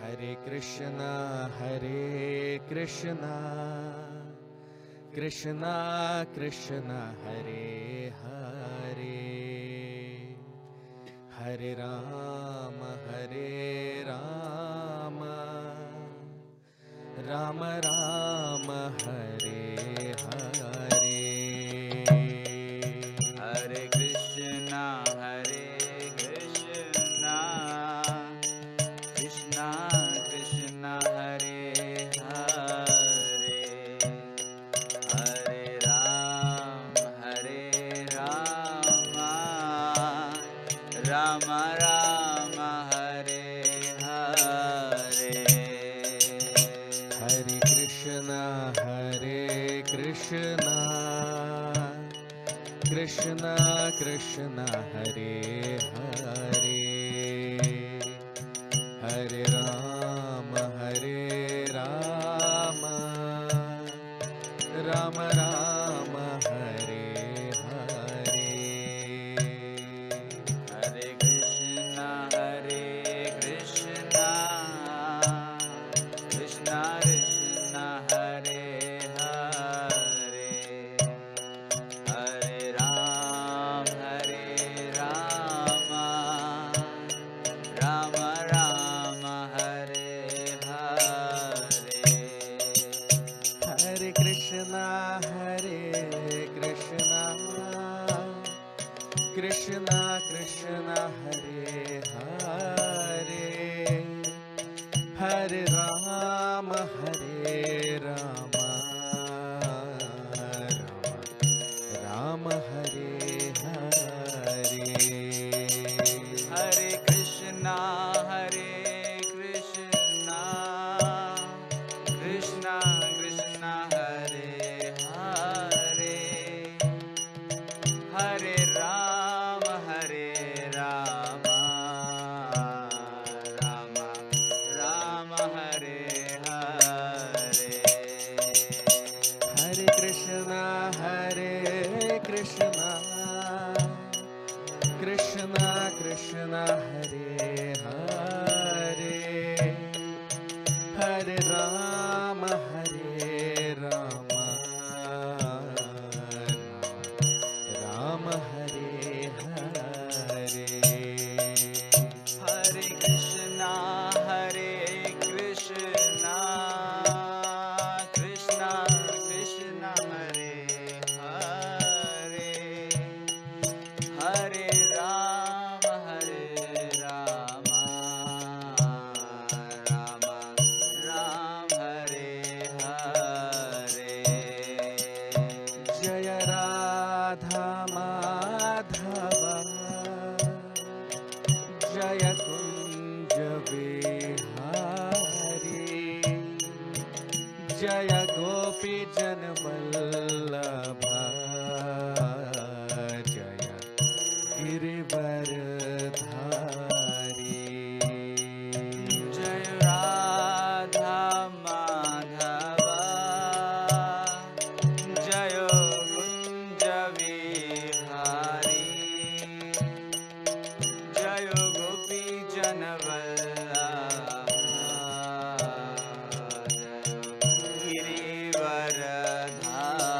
Hare Krishna, Krishna Krishna Hare Hare, Hare Rama, Rama Rama, Hare Hare. Hare Krishna, Krishna Krishna Hare Hare, Hare Rama, Rama Rama, Hare Hare. Hare Krishna, Krishna Krishna Hare Hare, Hare Rama, Rama Rama, Hare Hare. Hare Krishna, Krishna Krishna Hare Hare, Hare Rama, Rama Rama, Hare Hare. Hare Krishna, Krishna Krishna Hare Hare, Hare Rama, Rama Rama, Hare Hare. Hare Krishna, Krishna Krishna Hare Hare, Hare Rama, Rama Rama, Hare Hare. Hare Krishna, Krishna Krishna Hare Hare, Hare Rama, Rama Rama, Hare Hare. Hare Krishna, Krishna Krishna Hare Hare, Hare Rama, Rama Rama, Hare Hare. Jaya Radha Madhava, Jaya Kunja Vihari, Jaya Gopi Janvallabha, Jaya Girivaradhari. Jai Radha Madhava, Jai Kunja Vihari, Jai Gopi Janvallabha, Girivaradhari.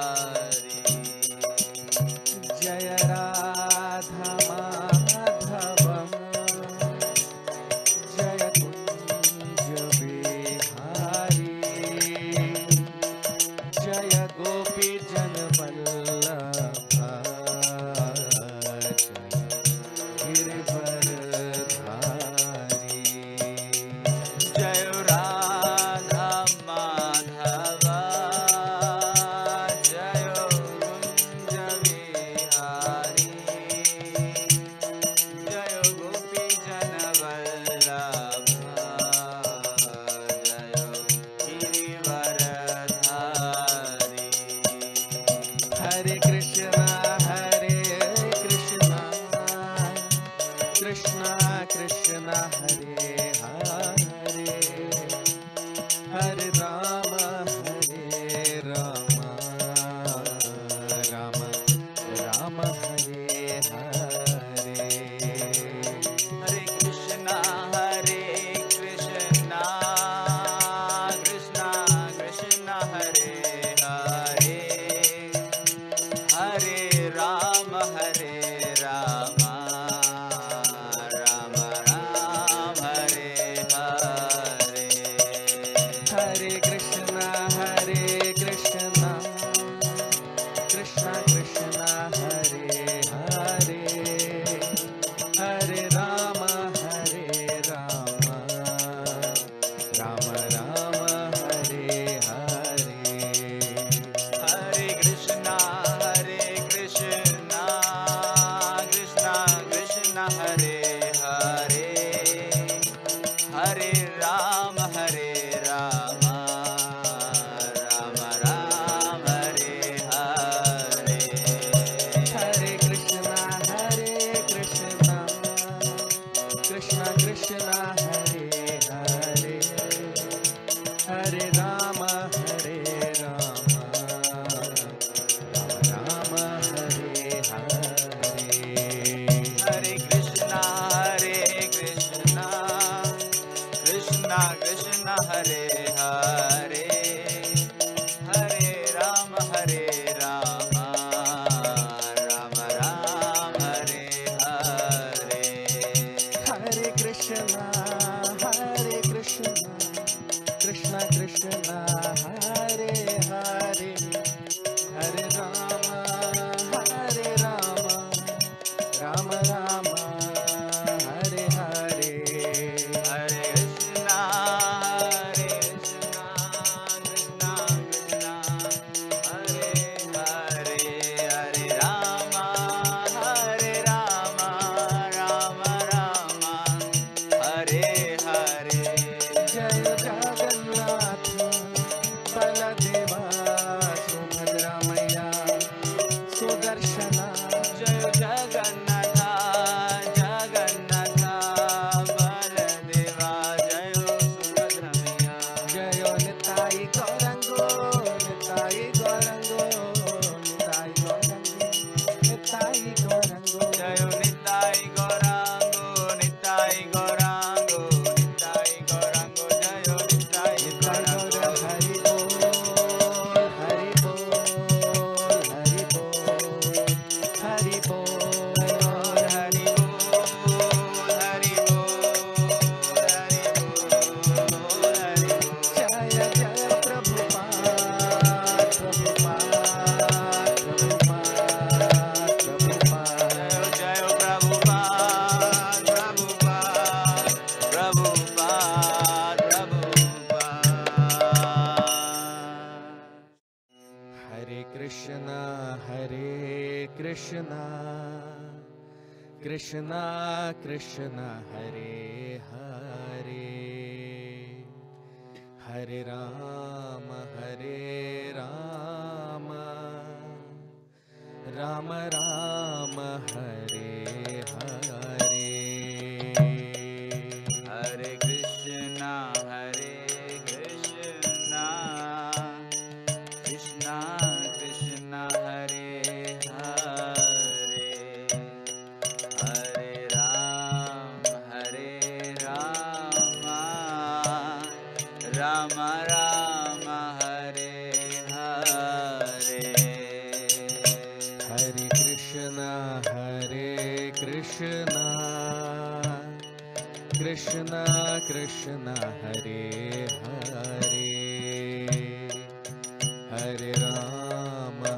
Hare Krishna, Krishna Krishna Hare Hare, Hare Rama, Rama Rama, Hare Hare. Hare Krishna, Krishna Krishna Hare Hare, Hare Rama, Rama Rama, Hare Hare. Hare Krishna, Krishna Krishna Hare Hare, Hare Rama,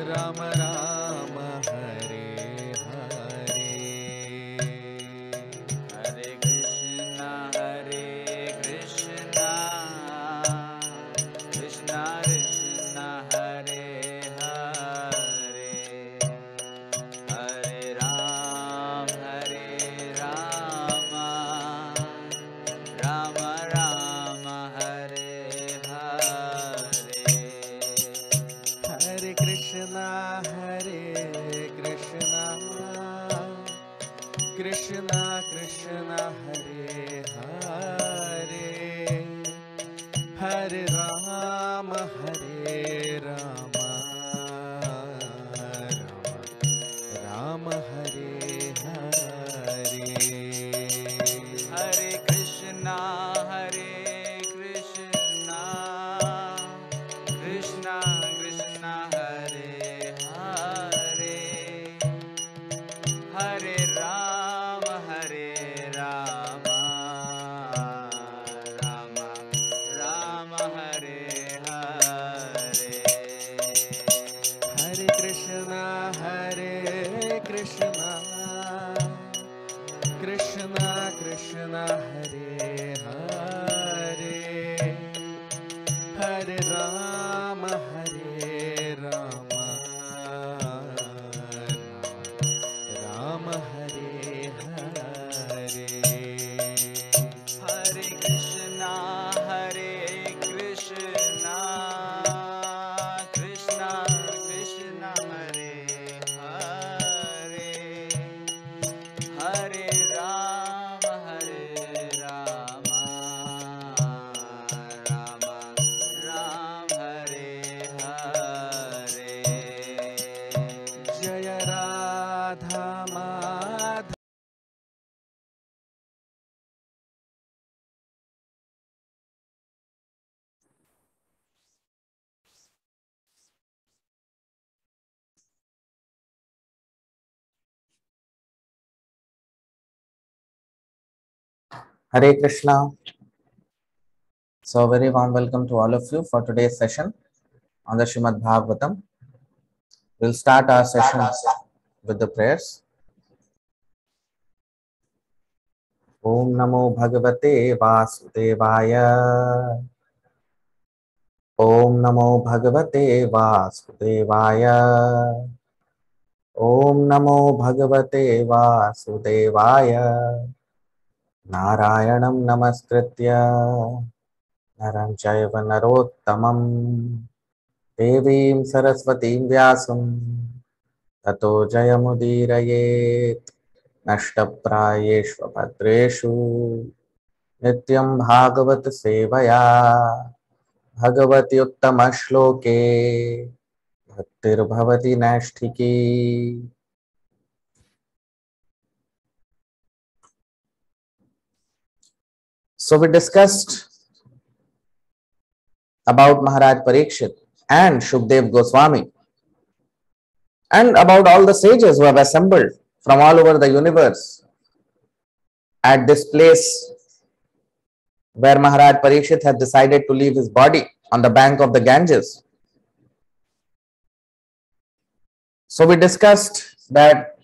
Rama Rama, Hare Hare. Hare Krishna, Krishna Krishna Hare Hare, Hare Rama, Rama Rama, Hare Hare. Hare Krishna, Krishna Krishna Hare Hare, Hare Rama, Rama Hare Hare. Hare Krishna, Krishna Krishna Hare Hare, Hare Rama, Rama Rama, Hare Hare. Hare Krishna, Krishna Krishna Hare Hare, Hare Rama, Rama Hare Hare. Hare Krishna, Krishna Krishna Hare Hare, Hare Rama, Rama Rama Hare Hare. Jaya Radha Madhava. Hare Krishna. So, very warm welcome to all of you for today's session on the Srimad Bhagavatam. We'll start our session with the prayers. Om Namo Bhagavate Vasudevaya. Om Namo Bhagavate Vasudevaya. Om Namo Bhagavate Vasudevaya. Narayanam Namaskritya Naram Chaiva Narottamam Devim Saraswatim Vyasam Tato Jayamudiraye Nashtaprayeshvabhadreshu Nityam Bhagavat Sevaya Bhagavati Uttama Shloke Bhaktir Bhavati Nashtiki. So we discussed about Maharaj Parikshit and Shukdev Goswami and about all the sages who have assembled from all over the universe at this place where Maharaj Parikshit has decided to leave his body on the bank of the Ganges. So we discussed that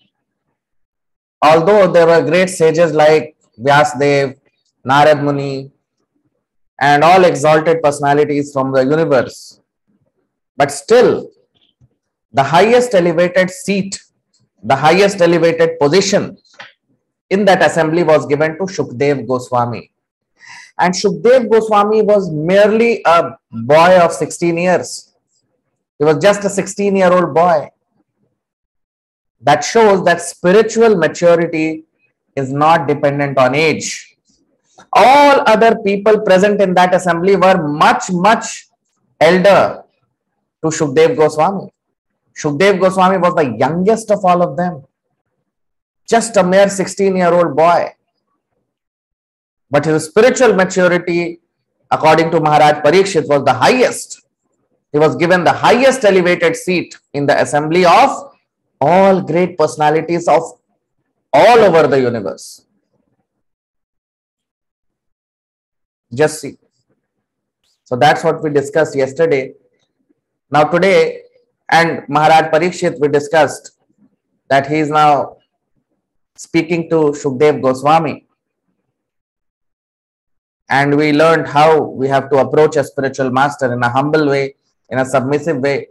although there were great sages like Vyasdev, Narad Muni, and all exalted personalities from the universe. But still, the highest elevated seat, the highest elevated position in that assembly was given to Shukdev Goswami. And Shukdev Goswami was merely a boy of 16 years. He was just a 16-year-old boy. That shows that spiritual maturity is not dependent on age. All other people present in that assembly were much, much elder to Shukdev Goswami. Shukdev Goswami was the youngest of all of them. Just a mere 16-year-old boy. But his spiritual maturity, according to Maharaj Parikshit, was the highest. He was given the highest elevated seat in the assembly of all great personalities of all over the universe. Just see. So that's what we discussed yesterday. Now today, and Maharaj Parikshit, we discussed that he is now speaking to Shukdev Goswami. And we learned how we have to approach a spiritual master in a humble way, in a submissive way,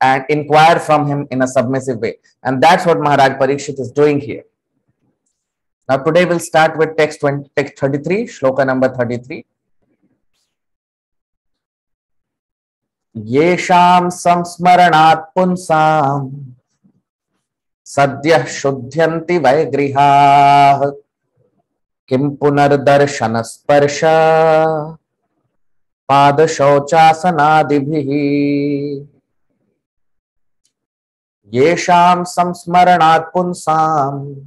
and inquire from him in a submissive way. And that's what Maharaj Parikshit is doing here. Now today we'll start with text 33, shloka number 33. Yesham samsmaranat punsam sadyah shuddhyanti vaigriha kim punardarshana sparsha pada shauchasanadibhi. Yesham samsmaranat punsam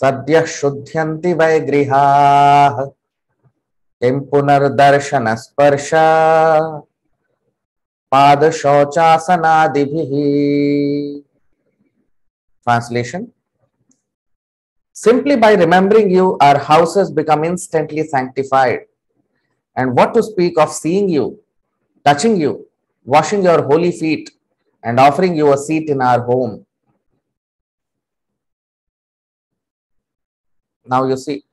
sadyah shuddhyanti vaigriha kim punardarshana sparsha pada shauchasanadibhi. Translation: simply by remembering you, our houses become instantly sanctified. And what to speak of seeing you, touching you, washing your holy feet, and offering you a seat in our home. Now you see,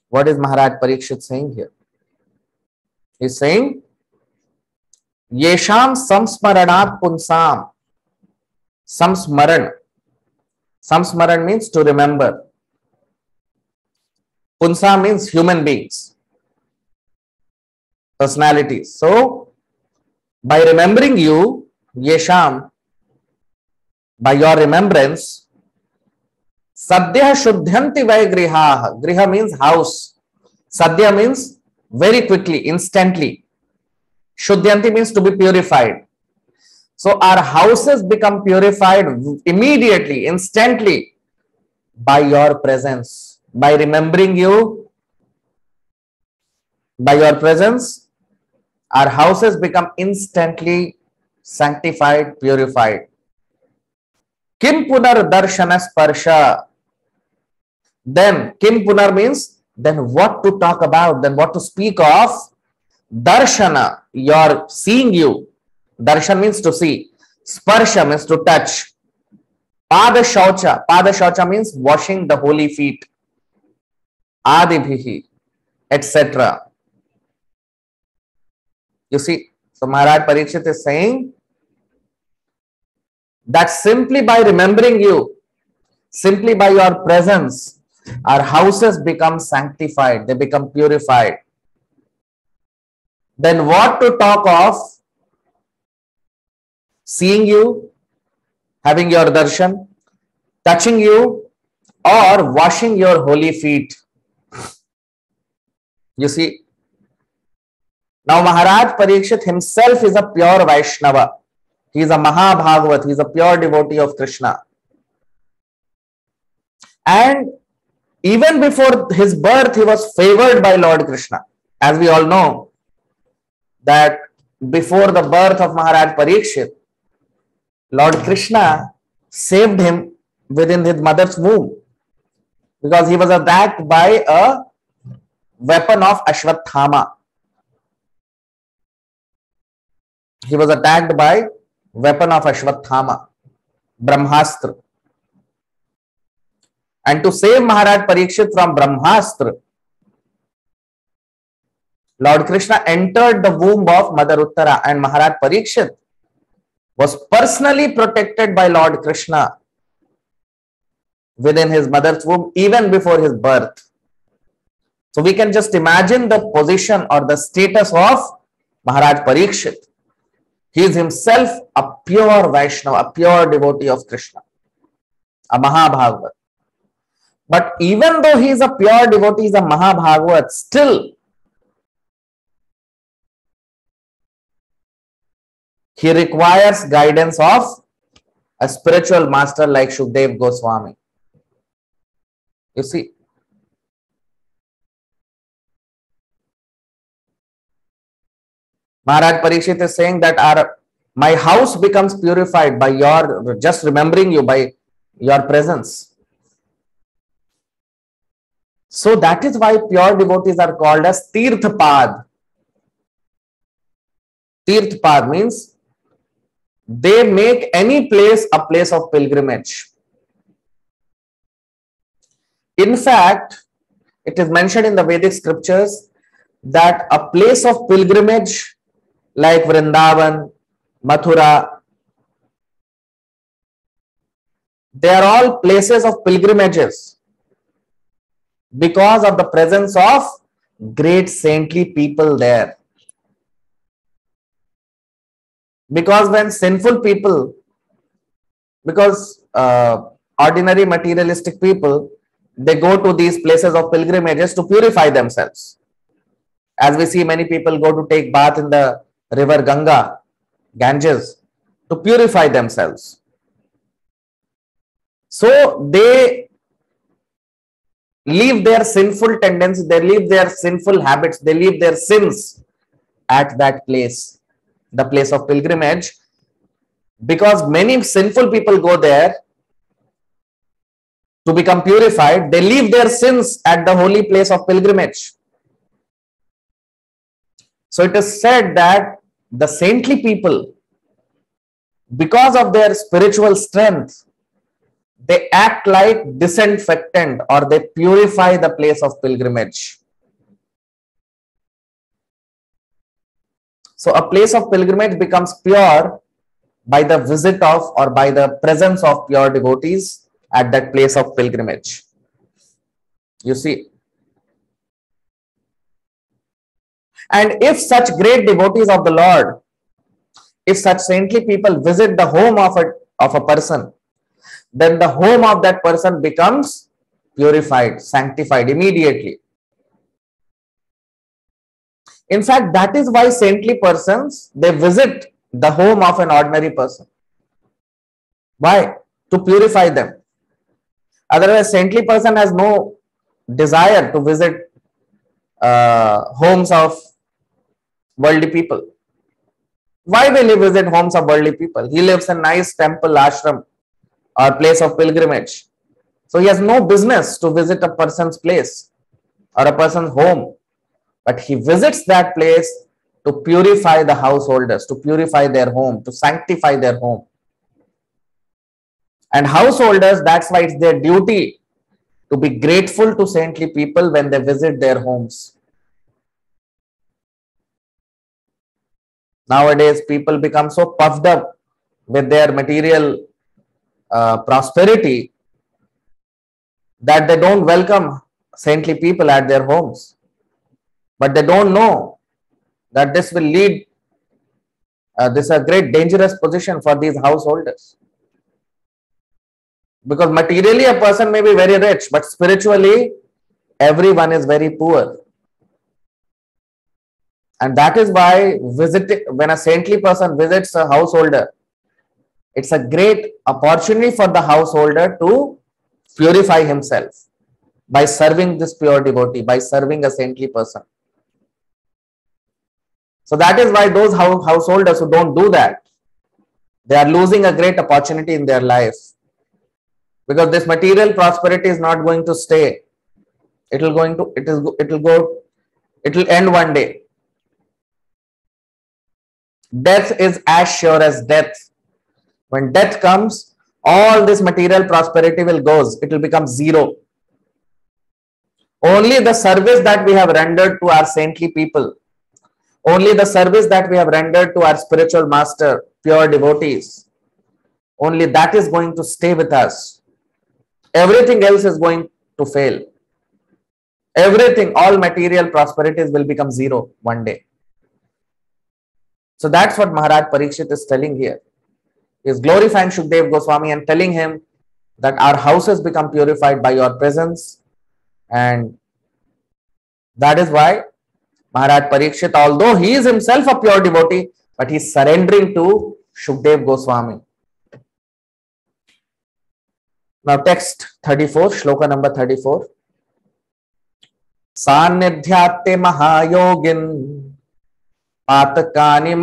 what is Maharaj Parikshit saying here? He is saying, Yesham samsmaranat punsam. Samsmaran. Samsmaran means to remember. Punsa means human beings, personalities. So, by remembering you, Yesham, by your remembrance, Sadhya Shuddhyanti Vaigriha. Griha means house. Sadhya means very quickly, instantly. Shuddhyanti means to be purified. So our houses become purified immediately, instantly by your presence. By remembering you, by your presence, our houses become instantly sanctified, purified. Kim punar darshana sparsha. Then kim punar means then what to talk about, then what to speak of. Darshana, your seeing you. Darshan means to see. Sparsha means to touch. Pada shaucha. Pada shaucha means washing the holy feet. Adibhihi, etc. You see, so Maharaj Parikshit is saying that simply by remembering you, simply by your presence, our houses become sanctified, they become purified. Then what to talk of? Seeing you, having your darshan, touching you, or washing your holy feet. You see, now Maharaj Parikshit himself is a pure Vaishnava. He is a Mahabhagavat, he is a pure devotee of Krishna. And even before his birth, he was favored by Lord Krishna. As we all know, that before the birth of Maharaj Parikshit, Lord Krishna saved him within his mother's womb because he was attacked by a weapon of Ashwathama. He was attacked by weapon of Ashwathama, Brahmastra. And to save Maharaj Parikshit from Brahmastra, Lord Krishna entered the womb of Mother Uttara, and Maharaj Parikshit was personally protected by Lord Krishna within his mother's womb even before his birth. So we can just imagine the position or the status of Maharaj Parikshit. He is himself a pure Vaishnava, a pure devotee of Krishna, a Mahabhagavat. But even though he is a pure devotee, he is a Mahabhagavat, still he requires guidance of a spiritual master like Shukdev Goswami. You see, Maharaj Parikshit is saying that my house becomes purified by your, just remembering you, by your presence. So that is why pure devotees are called as Tirthpad. Tirthpad means they make any place a place of pilgrimage. In fact, it is mentioned in the Vedic scriptures that a place of pilgrimage like Vrindavan, Mathura, they are all places of pilgrimages because of the presence of great saintly people there. Because when sinful people, because ordinary materialistic people, they go to these places of pilgrimages to purify themselves. As we see, many people go to take bath in the river Ganga, Ganges, to purify themselves. So they leave their sinful tendencies, they leave their sinful habits, they leave their sins at that place, the place of pilgrimage, because many sinful people go there to become purified. They leave their sins at the holy place of pilgrimage. So it is said that the saintly people, because of their spiritual strength, they act like disinfectant, or they purify the place of pilgrimage. So a place of pilgrimage becomes pure by the visit of, or by the presence of, pure devotees at that place of pilgrimage. You see. And if such great devotees of the Lord, if such saintly people visit the home of a person, then the home of that person becomes purified, sanctified immediately. In fact, that is why saintly persons, they visit the home of an ordinary person. Why? To purify them. Otherwise, saintly person has no desire to visit homes of worldly people. Why will he visit homes of worldly people? He lives in a nice temple, ashram, or place of pilgrimage. So he has no business to visit a person's place or a person's home. But he visits that place to purify the householders, to purify their home, to sanctify their home. And householders, that's why it's their duty to be grateful to saintly people when they visit their homes. Nowadays, people become so puffed up with their material prosperity that they don't welcome saintly people at their homes. But they don't know that this will lead, this is a great dangerous position for these householders. Because materially a person may be very rich, but spiritually everyone is very poor. And that is why when a saintly person visits a householder, it's a great opportunity for the householder to purify himself by serving this pure devotee, by serving a saintly person. So that is why those householders who don't do that, they are losing a great opportunity in their life. Because this material prosperity is not going to stay. It will end one day. Death is as sure as death. When death comes, all this material prosperity will go. It will become zero. Only the service that we have rendered to our saintly people Only the service that we have rendered to our spiritual master, pure devotees, only that is going to stay with us. Everything else is going to fail. Everything, all material prosperities will become zero one day. So that's what Maharaj Parikshit is telling here. He is glorifying Shukdev Goswami and telling him that our houses become purified by your presence. And that is why Maharaj Parikshit, although he is himself a pure devotee, but he is surrendering to Shukdev Goswami. Now text 34, shloka number 34. Sannidhyatte mahayogin patakani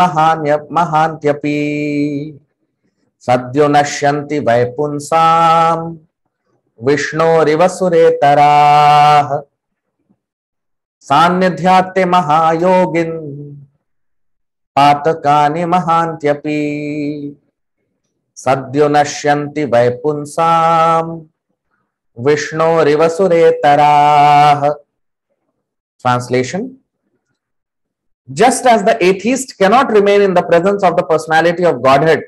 mahantyapi sadyo nashyanti vaipunsam vishnoriva suretarah. Sannidhyatte mahayogin patakani mahantyapi sadyo nashyanti vaipunsam vishnoriva suretarah. Translation: just as the atheist cannot remain in the presence of the personality of Godhead,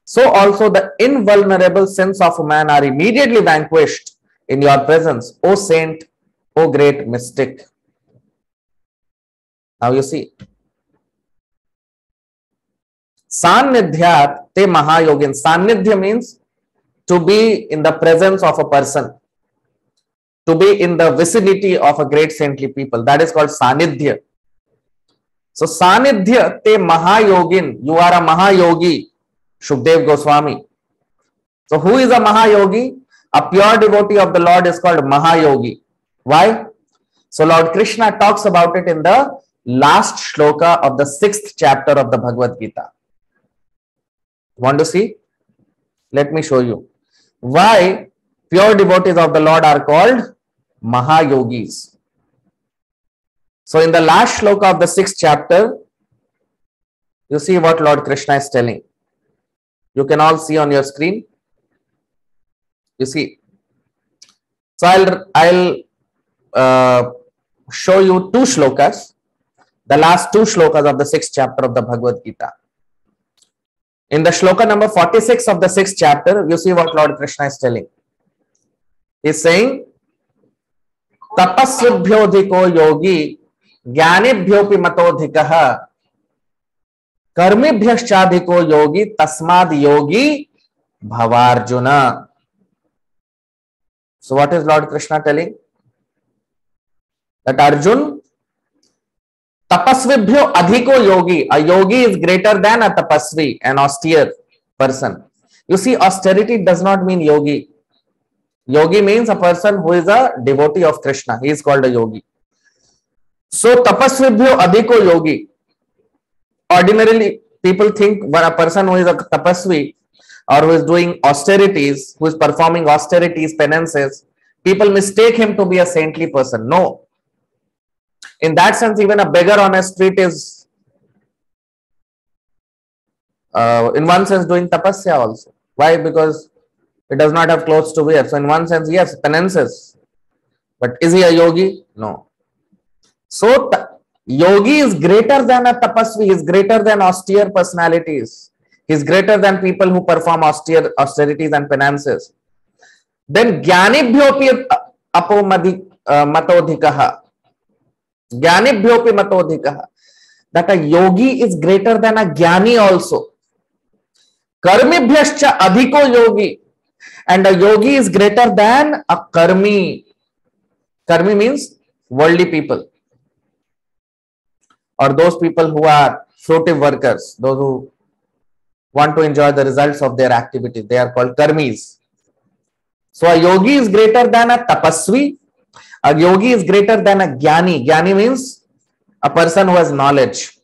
so also the invulnerable sins of man are immediately vanquished in your presence, O saint, O great mystic. Now you see, Sannidhyat te mahayogin. Sannidhya means to be in the presence of a person, to be in the vicinity of a great saintly people. That is called Sannidhya. So Sannidhya te mahayogin. You are a Mahayogi, Shukdev Goswami. So who is a Mahayogi? A pure devotee of the Lord is called Mahayogi. Why? So Lord Krishna talks about it in the last shloka of the 6th chapter of the Bhagavad Gita. Want to see? Let me show you why pure devotees of the Lord are called Mahayogis. So in the last shloka of the 6th chapter, you see what Lord Krishna is telling. You can all see on your screen. You see. So I'll show you two shlokas, the last two shlokas of the 6th chapter of the Bhagavad Gita. In the shloka number 46 of the 6th chapter, you see what Lord Krishna is telling. He is saying, tapasvibhyodhiko yogi jnanibhyopi matodhikaha karmibhyashchadhiko yogi tasmad yogi bhavarjuna. So what is Lord Krishna telling? That Arjun, tapasvibhyo adhiko yogi. A yogi is greater than a tapasvi, an austere person. You see, austerity does not mean yogi. Yogi means a person who is a devotee of Krishna. He is called a yogi. So, tapasvibhyo adhiko yogi. Ordinarily, people think when a person who is a tapasvi or who is doing austerities, who is performing austerities, penances, people mistake him to be a saintly person. No. In that sense, even a beggar on a street is, in one sense, doing tapasya also. Why? Because it does not have clothes to wear. So in one sense, yes, penances. But is he a yogi? No. So yogi is greater than a tapasvi. He is greater than austere personalities. He is greater than people who perform austerities and penances. Then jnanibhyopi matodhikaha. Jnanibhyopi matodhikaha. That a yogi is greater than a jnani also. Karmibhyascha adhiko yogi. And a yogi is greater than a karmi. Karmi means worldly people, or those people who are fruitive workers, those who want to enjoy the results of their activity. They are called karmis. So a yogi is greater than a tapasvi. A yogi is greater than a jnani. Jnani means a person who has knowledge.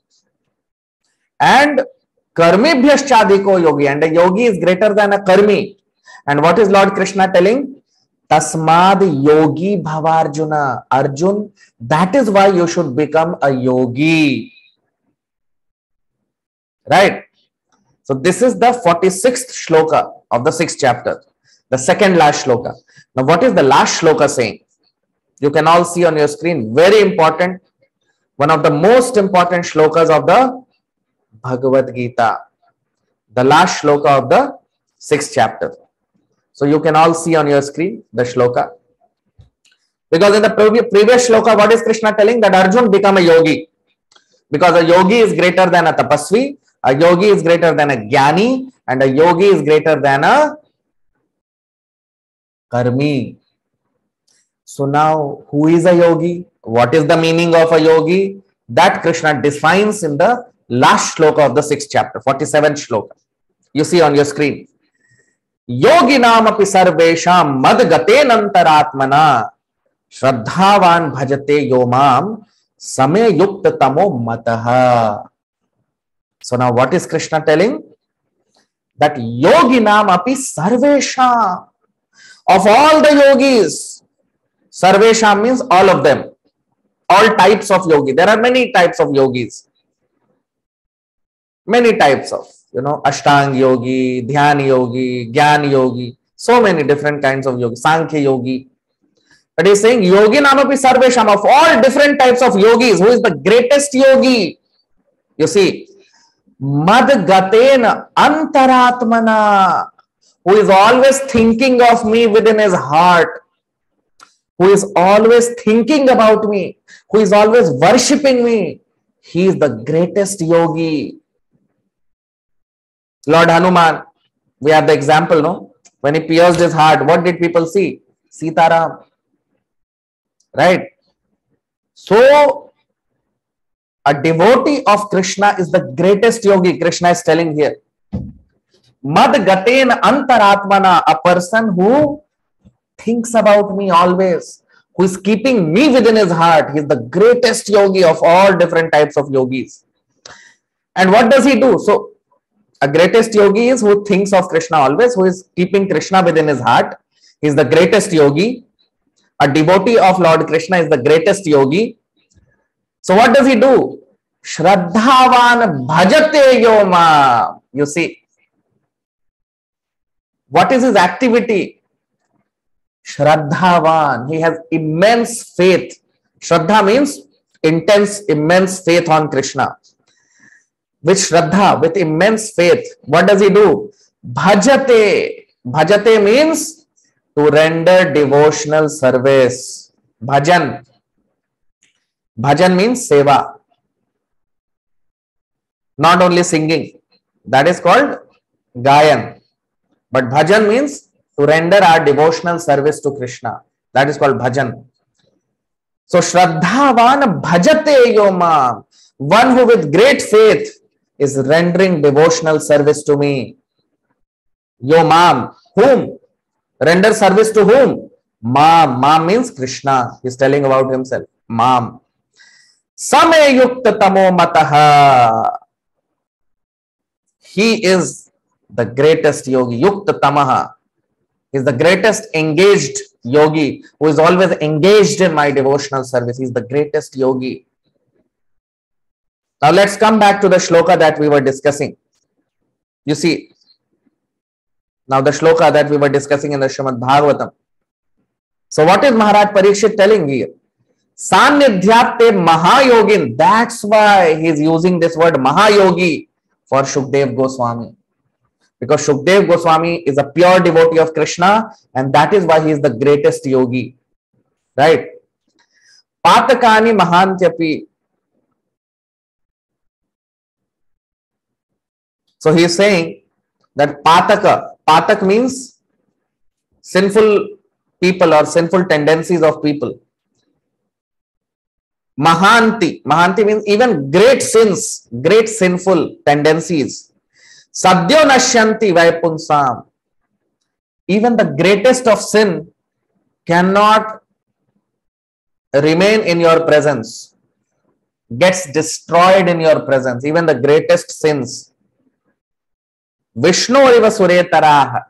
And karmibhyashchadhiko yogi. And a yogi is greater than a karmi. And what is Lord Krishna telling? Tasmad yogi bhavarjuna. Arjun, that is why you should become a yogi. Right? So this is the 46th shloka of the 6th chapter. The second last shloka. Now what is the last shloka saying? You can all see on your screen. Very important. one of the most important shlokas of the Bhagavad Gita, the last shloka of the 6th chapter. So you can all see on your screen the shloka. Because in the previous shloka, what is Krishna telling? That Arjun become a yogi. Because a yogi is greater than a tapasvi, a yogi is greater than a jnani, and a yogi is greater than a karmi. So now, who is a yogi? What is the meaning of a yogi? That Krishna defines in the last shloka of the 6th chapter, 47th shloka. You see on your screen. Yoginam api sarvesham madgaten antaratmana shraddhavan bhajate yomam same yukta tamo mataha. So now what is Krishna telling? That yoginam api sarvesham, of all the yogis, sarvesham means all of them, all types of yogi. There are many types of yogis, many types of, Ashtang yogi, Dhyan yogi, Gyan yogi, so many different kinds of yogi, Sankhya yogi. But he is saying yogi namapi sarvesham, of all different types of yogis, who is the greatest yogi? You see, madgaten antaratmana, who is always thinking of me within his heart, who is always thinking about me, who is always worshipping me. He is the greatest yogi. Lord Hanuman, we have the example, no? When he pierced his heart, what did people see? Sitaram. Right? So, a devotee of Krishna is the greatest yogi, Krishna is telling here. Madgaten antaratmana, a person who thinks about me always, who is keeping me within his heart. He is the greatest yogi of all different types of yogis. And what does he do? So, a greatest yogi is who thinks of Krishna always, who is keeping Krishna within his heart. He is the greatest yogi. A devotee of Lord Krishna is the greatest yogi. So what does he do? Shraddhavan bhajate yoma. You see, what is his activity? Shraddhavan. He has immense faith. Shraddha means intense, immense faith on Krishna. With Shraddha, with immense faith, what does he do? Bhajate. Bhajate means to render devotional service. Bhajan. Bhajan means seva. Not only singing. That is called Gayan. But bhajan means to render our devotional service to Krishna. That is called bhajan. So Shraddhavan bhajate yoma. One who with great faith is rendering devotional service to me. Yomam. Whom? Render service to whom? Mam. Mam means Krishna. He is telling about himself. Mam. Same yukta tamo mataha. He is the greatest yogi. Yukta tamaha. He is the greatest engaged yogi who is always engaged in my devotional service. He is the greatest yogi. Now let's come back to the shloka that we were discussing. You see, now the shloka that we were discussing in the Srimad Bhagavatam. So what is Maharaj Parikshit telling here? Sannidhyate Mahayogin. That's why he is using this word Mahayogi for Shukdev Goswami. Because Shukdev Goswami is a pure devotee of Krishna, and that is why he is the greatest yogi. Right? Patakani Mahantyapi. So he is saying that Patak means sinful people or sinful tendencies of people. Mahanti means even great sins, great sinful tendencies. Sadhyo nashyanti vaipunsam. Even the greatest of sin cannot remain in your presence, gets destroyed in your presence. Even the greatest sins. Vishnu iva suretaraha.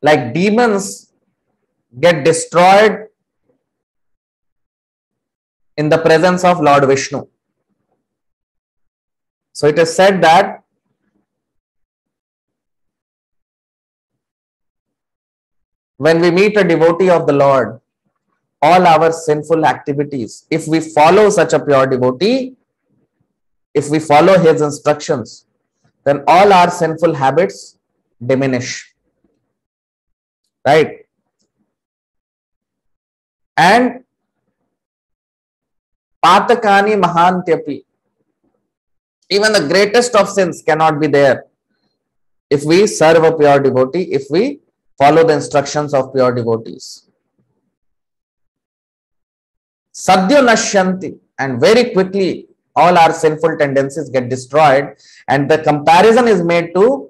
Like demons get destroyed in the presence of Lord Vishnu. So it is said that when we meet a devotee of the Lord, all our sinful activities, if we follow such a pure devotee, if we follow his instructions, then all our sinful habits diminish, right? And patakani mahantyapi, even the greatest of sins cannot be there if we serve a pure devotee, if we follow the instructions of pure devotees. Sadhya nashyanti, and very quickly all our sinful tendencies get destroyed, and the comparison is made to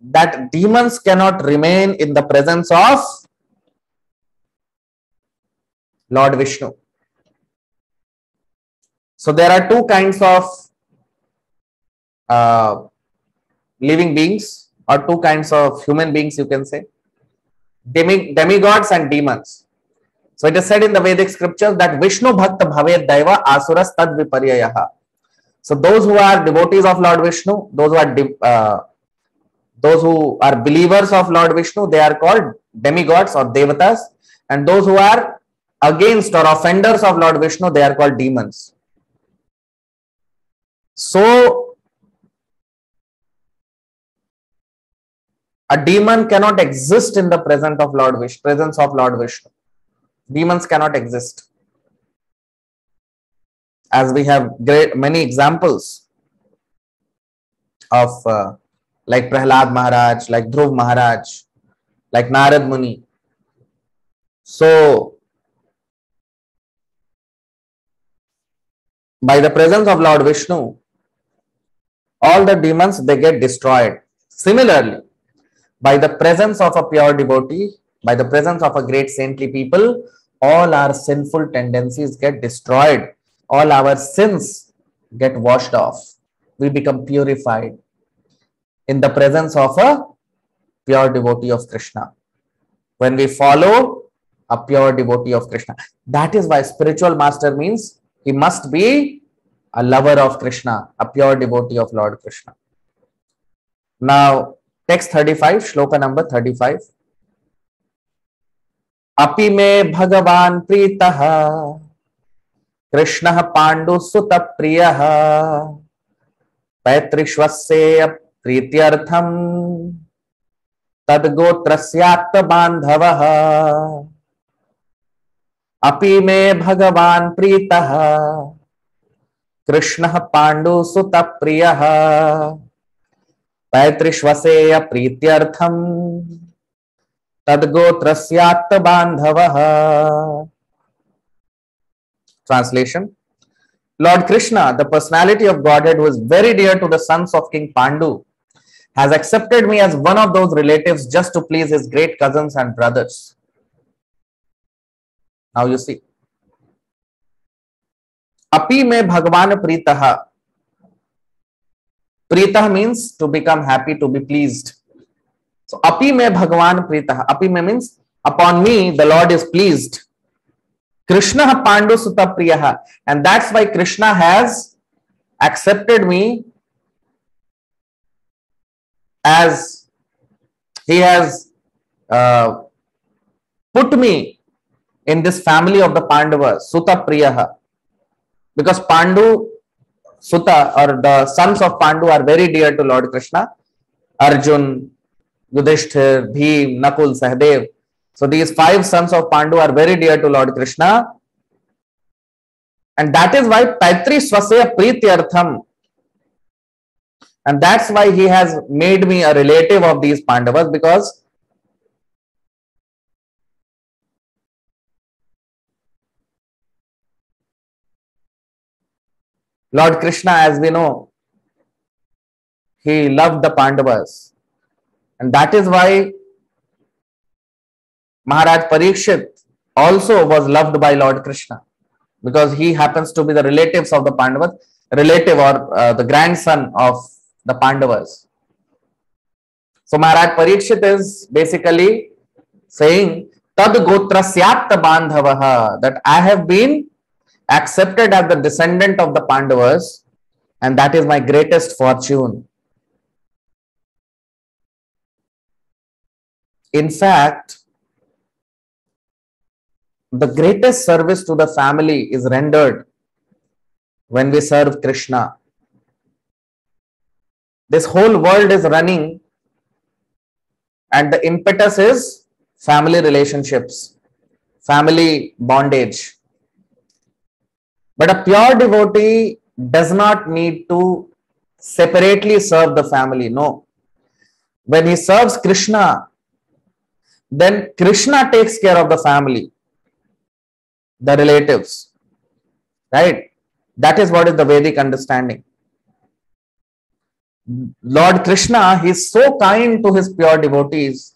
that demons cannot remain in the presence of Lord Vishnu. So there are two kinds of living beings, or two kinds of human beings, you can say, demigods and demons. So it is said in the Vedic scriptures that Vishnu Bhakta Bhavet Daiva Asuras Tad Viparyayaha. So those who are devotees of Lord Vishnu, those who are believers of Lord Vishnu, they are called demigods or devatas, and those who are against or offenders of Lord Vishnu, they are called demons. So a demon cannot exist in the presence of Lord Vishnu. Demons cannot exist. As we have many examples of like Prahlad Maharaj, like Dhruv Maharaj, like Narad Muni. So by the presence of Lord Vishnu, all the demons, they get destroyed. Similarly, by the presence of a pure devotee, by the presence of a great saintly people, all our sinful tendencies get destroyed. All our sins get washed off. We become purified in the presence of a pure devotee of Krishna. When we follow a pure devotee of Krishna. That is why spiritual master means he must be a lover of Krishna, a pure devotee of Lord Krishna. Now, text 35, shloka number 35. Api me Bhagavan Pritaha Krishna Pandu Sutta Priyaha Paitrishvasya Prityartham Tadgotrasyat Bandhavaha. Api me Bhagavan Pritaha Krishna Pandu Sutta Priyaha Paitrishvasya Prityartham Tadgotrasyat Bandhavaha. Translation. Lord Krishna, the personality of Godhead who is very dear to the sons of King Pandu, has accepted me as one of those relatives just to please his great cousins and brothers. Now you see. Api me Bhagavan Pritaha. Pritaha means to become happy, to be pleased. So api me Bhagavan Pritaha. Api me means upon me the Lord is pleased. Krishna Pandu Sutta Priyaha. And that's why Krishna has accepted me as he has put me in this family of the Pandavas, Sutta Priyaha. Because Pandu, Sutta, or the sons of Pandu are very dear to Lord Krishna. Arjun, Yudhishthir, Bhim, Nakul, Sahadev. So these 5 sons of Pandu are very dear to Lord Krishna. And that is why Paitri Swasya Prityartham. And that's why he has made me a relative of these Pandavas, because Lord Krishna, as we know, he loved the Pandavas. And that is why Maharaj Parikshit also was loved by Lord Krishna, because he happens to be the relatives of the Pandavas, relative or the grandson of the Pandavas. So Maharaj Parikshit is basically saying Tad Gotrasyat Bandhavaha, that I have been accepted as the descendant of the Pandavas, and that is my greatest fortune. In fact, the greatest service to the family is rendered when we serve Krishna. This whole world is running, and the impetus is family relationships, family bondage. But a pure devotee does not need to separately serve the family. No. When he serves Krishna, then Krishna takes care of the family, the relatives. Right? That is what is the Vedic understanding. Lord Krishna, he is so kind to his pure devotees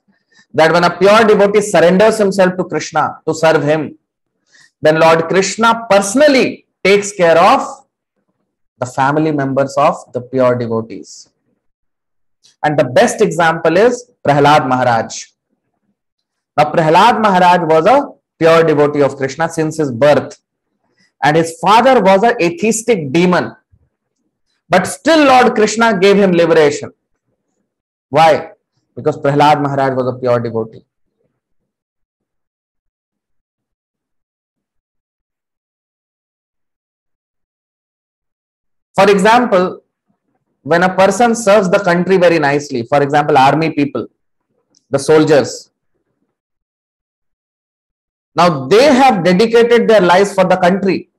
that when a pure devotee surrenders himself to Krishna to serve him, then Lord Krishna personally takes care of the family members of the pure devotees. And the best example is Prahlad Maharaj. Now, Prahlad Maharaj was a pure devotee of Krishna since his birth, and his father was an atheistic demon. But still Lord Krishna gave him liberation. Why? Because Prahlad Maharaj was a pure devotee. For example, when a person serves the country very nicely, for example, army people, the soldiers, now they have dedicated their lives for the country.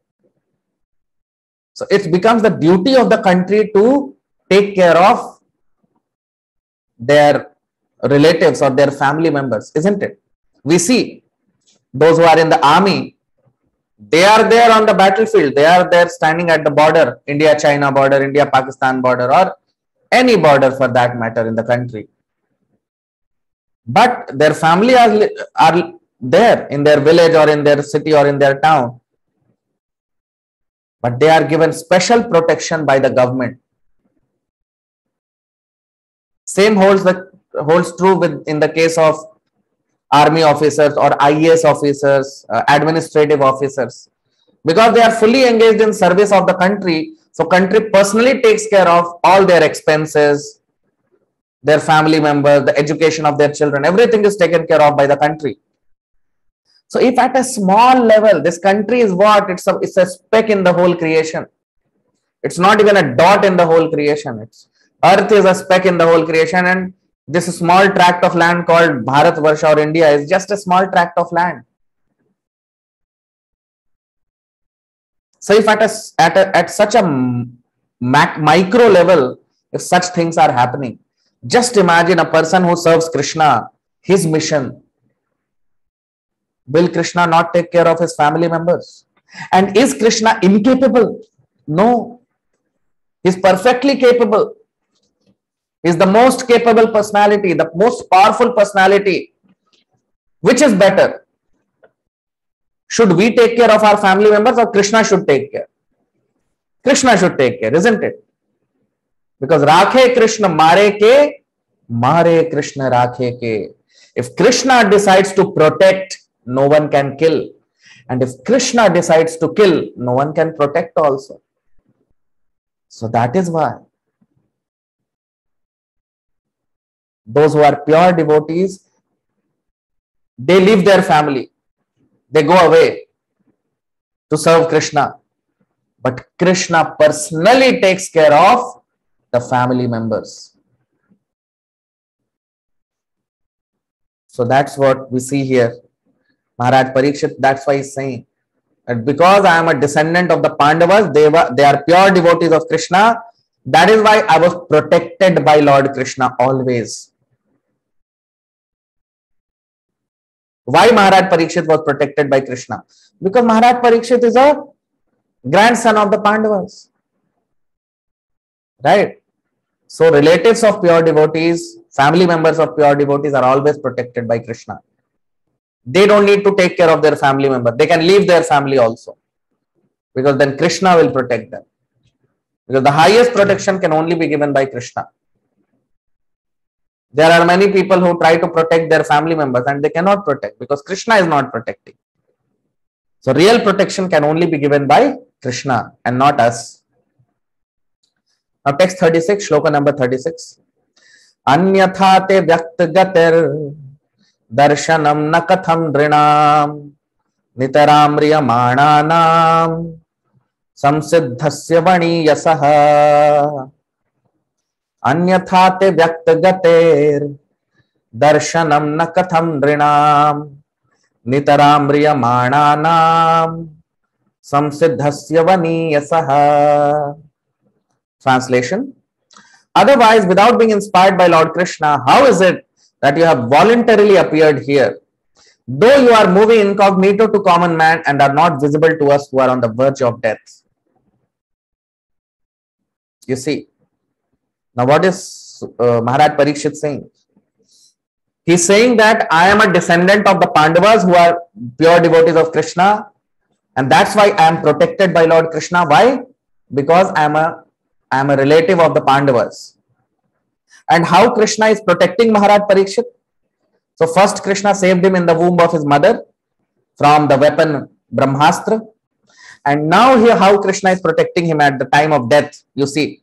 So it becomes the duty of the country to take care of their relatives or their family members, isn't it? We see those who are in the army, they are there on the battlefield, they are there standing at the border, India-China border, India-Pakistan border, or any border for that matter in the country. But their family are there in their village or in their city or in their town. But they are given special protection by the government. Same holds true in the case of army officers or IAS officers, administrative officers, because they are fully engaged in service of the country. So country personally takes care of all their expenses, their family members, the education of their children, everything is taken care of by the country. So if at a small level, this country is what? It's a speck in the whole creation. It's not even a dot in the whole creation. Earth is a speck in the whole creation, and this small tract of land called Bharat Varsha or India is just a small tract of land. So if at such a micro level, if such things are happening, just imagine a person who serves Krishna, his mission. Will Krishna not take care of his family members? And is Krishna incapable? No. He is perfectly capable. He is the most capable personality, the most powerful personality. Which is better? Should we take care of our family members or Krishna should take care? Krishna should take care, isn't it? Because Rakhe Krishna Mare Ke, Mare Krishna Rakhe Ke. If Krishna decides to protect, no one can kill. And if Krishna decides to kill, no one can protect also. So that is why those who are pure devotees, they leave their family. They go away to serve Krishna. But Krishna personally takes care of the family members. So that's what we see here. Maharaj Parikshit, that's why he's saying that because I am a descendant of the Pandavas, they are pure devotees of Krishna. That is why I was protected by Lord Krishna always. Why Maharaj Parikshit was protected by Krishna? Because Maharaj Parikshit is a grandson of the Pandavas. Right? So relatives of pure devotees, family members of pure devotees are always protected by Krishna. They don't need to take care of their family member. They can leave their family also. Because then Krishna will protect them. Because the highest protection can only be given by Krishna. There are many people who try to protect their family members and they cannot protect because Krishna is not protecting. So real protection can only be given by Krishna and not us. Now text 36, shloka number 36. Anyatha te vyaktagatir darshanam na katham drinam nitaram riyamananam संसिद्धस्य वणीयसः अन्यथा ते व्यक्तगतेर् दर्शनम न कथम नृणाम नितरां म्रियमाणानां संसिद्धस्य वनीयसः. Translation: otherwise, without being inspired by Lord Krishna, how is it that you have voluntarily appeared here, though you are moving incognito to common man and are not visible to us who are on the verge of death? You see, now what is Maharaj Parikshit saying? He's saying that I am a descendant of the Pandavas who are pure devotees of Krishna, and that's why I am protected by Lord Krishna. Why? Because I am a relative of the Pandavas. And how Krishna is protecting Maharaj Parikshit? So first Krishna saved him in the womb of his mother from the weapon Brahmastra. And now here how Krishna is protecting him at the time of death. You see,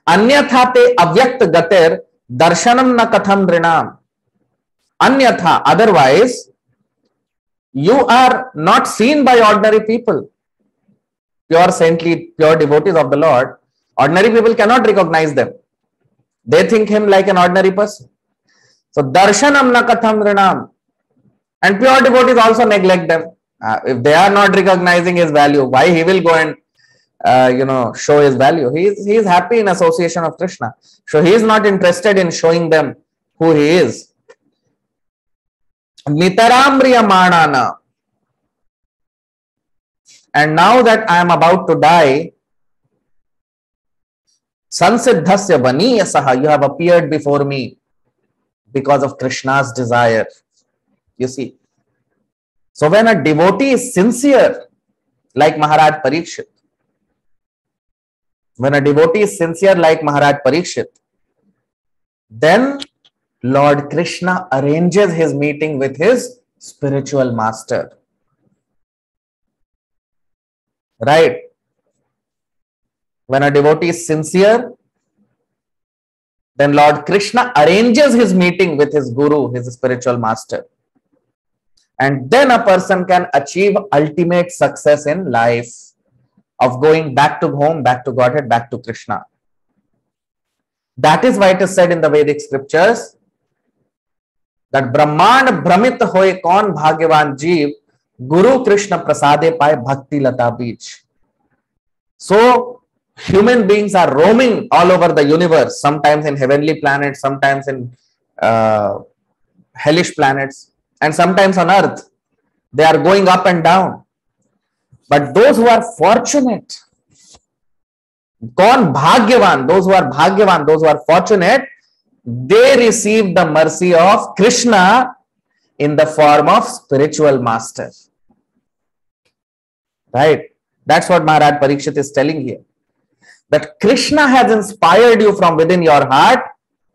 Anyatha te avyakt gater darshanam na katham nrinam. Anyatha, otherwise, you are not seen by ordinary people. Pure saintly, pure devotees of the Lord, ordinary people cannot recognize them. They think him like an ordinary person. So, darshanam na katham nrinam. And pure devotees also neglect them. If they are not recognizing his value, why he will go and show his value? He is happy in association of Krishna. So, he is not interested in showing them who he is. Nitaram Riyamanana. And now that I am about to die, Sansiddhasya Vaniyasaha, you have appeared before me because of Krishna's desire. You see. So when a devotee is sincere, like Maharaj Parikshit, then Lord Krishna arranges his meeting with his spiritual master. Right? When a devotee is sincere, then Lord Krishna arranges his meeting with his guru, his spiritual master. And then a person can achieve ultimate success in life of going back to home, back to Godhead, back to Krishna. That is why it is said in the Vedic scriptures that Brahmand Brahmit hoye kaun bhagyavan jeev, Guru Krishna prasade paye bhakti lata beech. So, human beings are roaming all over the universe, sometimes in heavenly planets, sometimes in hellish planets, and sometimes on earth. They are going up and down. But those who are fortunate, kaun bhagyavan, those who are bhagyavan, those who are fortunate, they receive the mercy of Krishna in the form of spiritual master. Right? That's what Maharaj Parikshit is telling here. That Krishna has inspired you from within your heart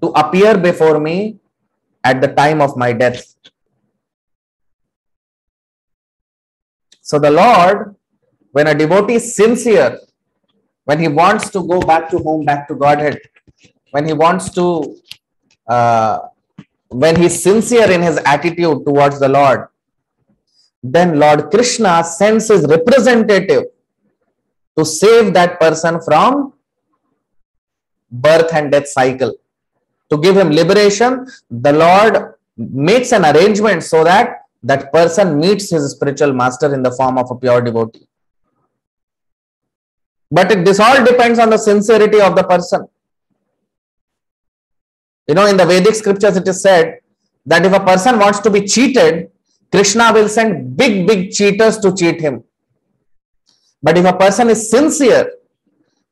to appear before me at the time of my death. So the Lord, when a devotee is sincere, when he wants to go back to home, back to Godhead, when he wants to, when he is sincere in his attitude towards the Lord, then Lord Krishna sends his representative to save that person from birth and death cycle. To give him liberation, the Lord makes an arrangement so that that person meets his spiritual master in the form of a pure devotee. But this all depends on the sincerity of the person. You know, in the Vedic scriptures it is said that if a person wants to be cheated, Krishna will send big cheaters to cheat him. But if a person is sincere,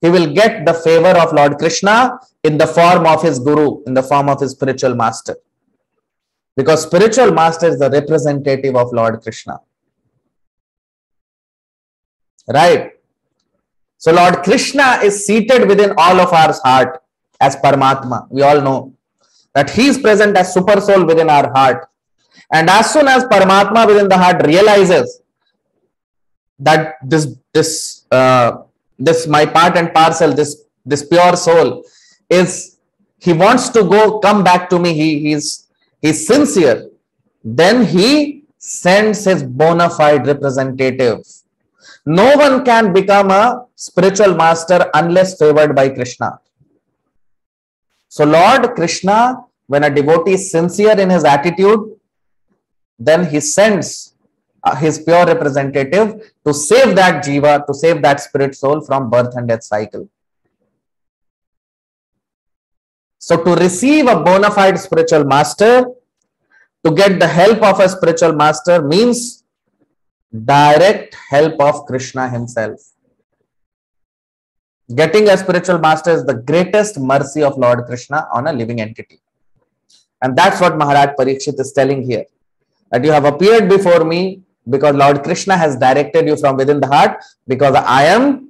he will get the favor of Lord Krishna in the form of his guru, in the form of his spiritual master. Because spiritual master is the representative of Lord Krishna. Right? So Lord Krishna is seated within all of our heart as Paramatma. We all know that he is present as super soul within our heart. And as soon as Paramatma within the heart realizes that this my part and parcel, this pure soul is, he wants to come back to me, he's sincere, then he sends his bona fide representative No one can become a spiritual master unless favored by Krishna. So Lord Krishna, when a devotee is sincere in his attitude, then he sends his pure representative to save that jiva, to save that spirit soul from birth and death cycle. So to receive a bona fide spiritual master, to get the help of a spiritual master, means direct help of Krishna himself. Getting a spiritual master is the greatest mercy of Lord Krishna on a living entity. And that's what Maharaj Parikshit is telling here. That you have appeared before me because Lord Krishna has directed you from within the heart, because I am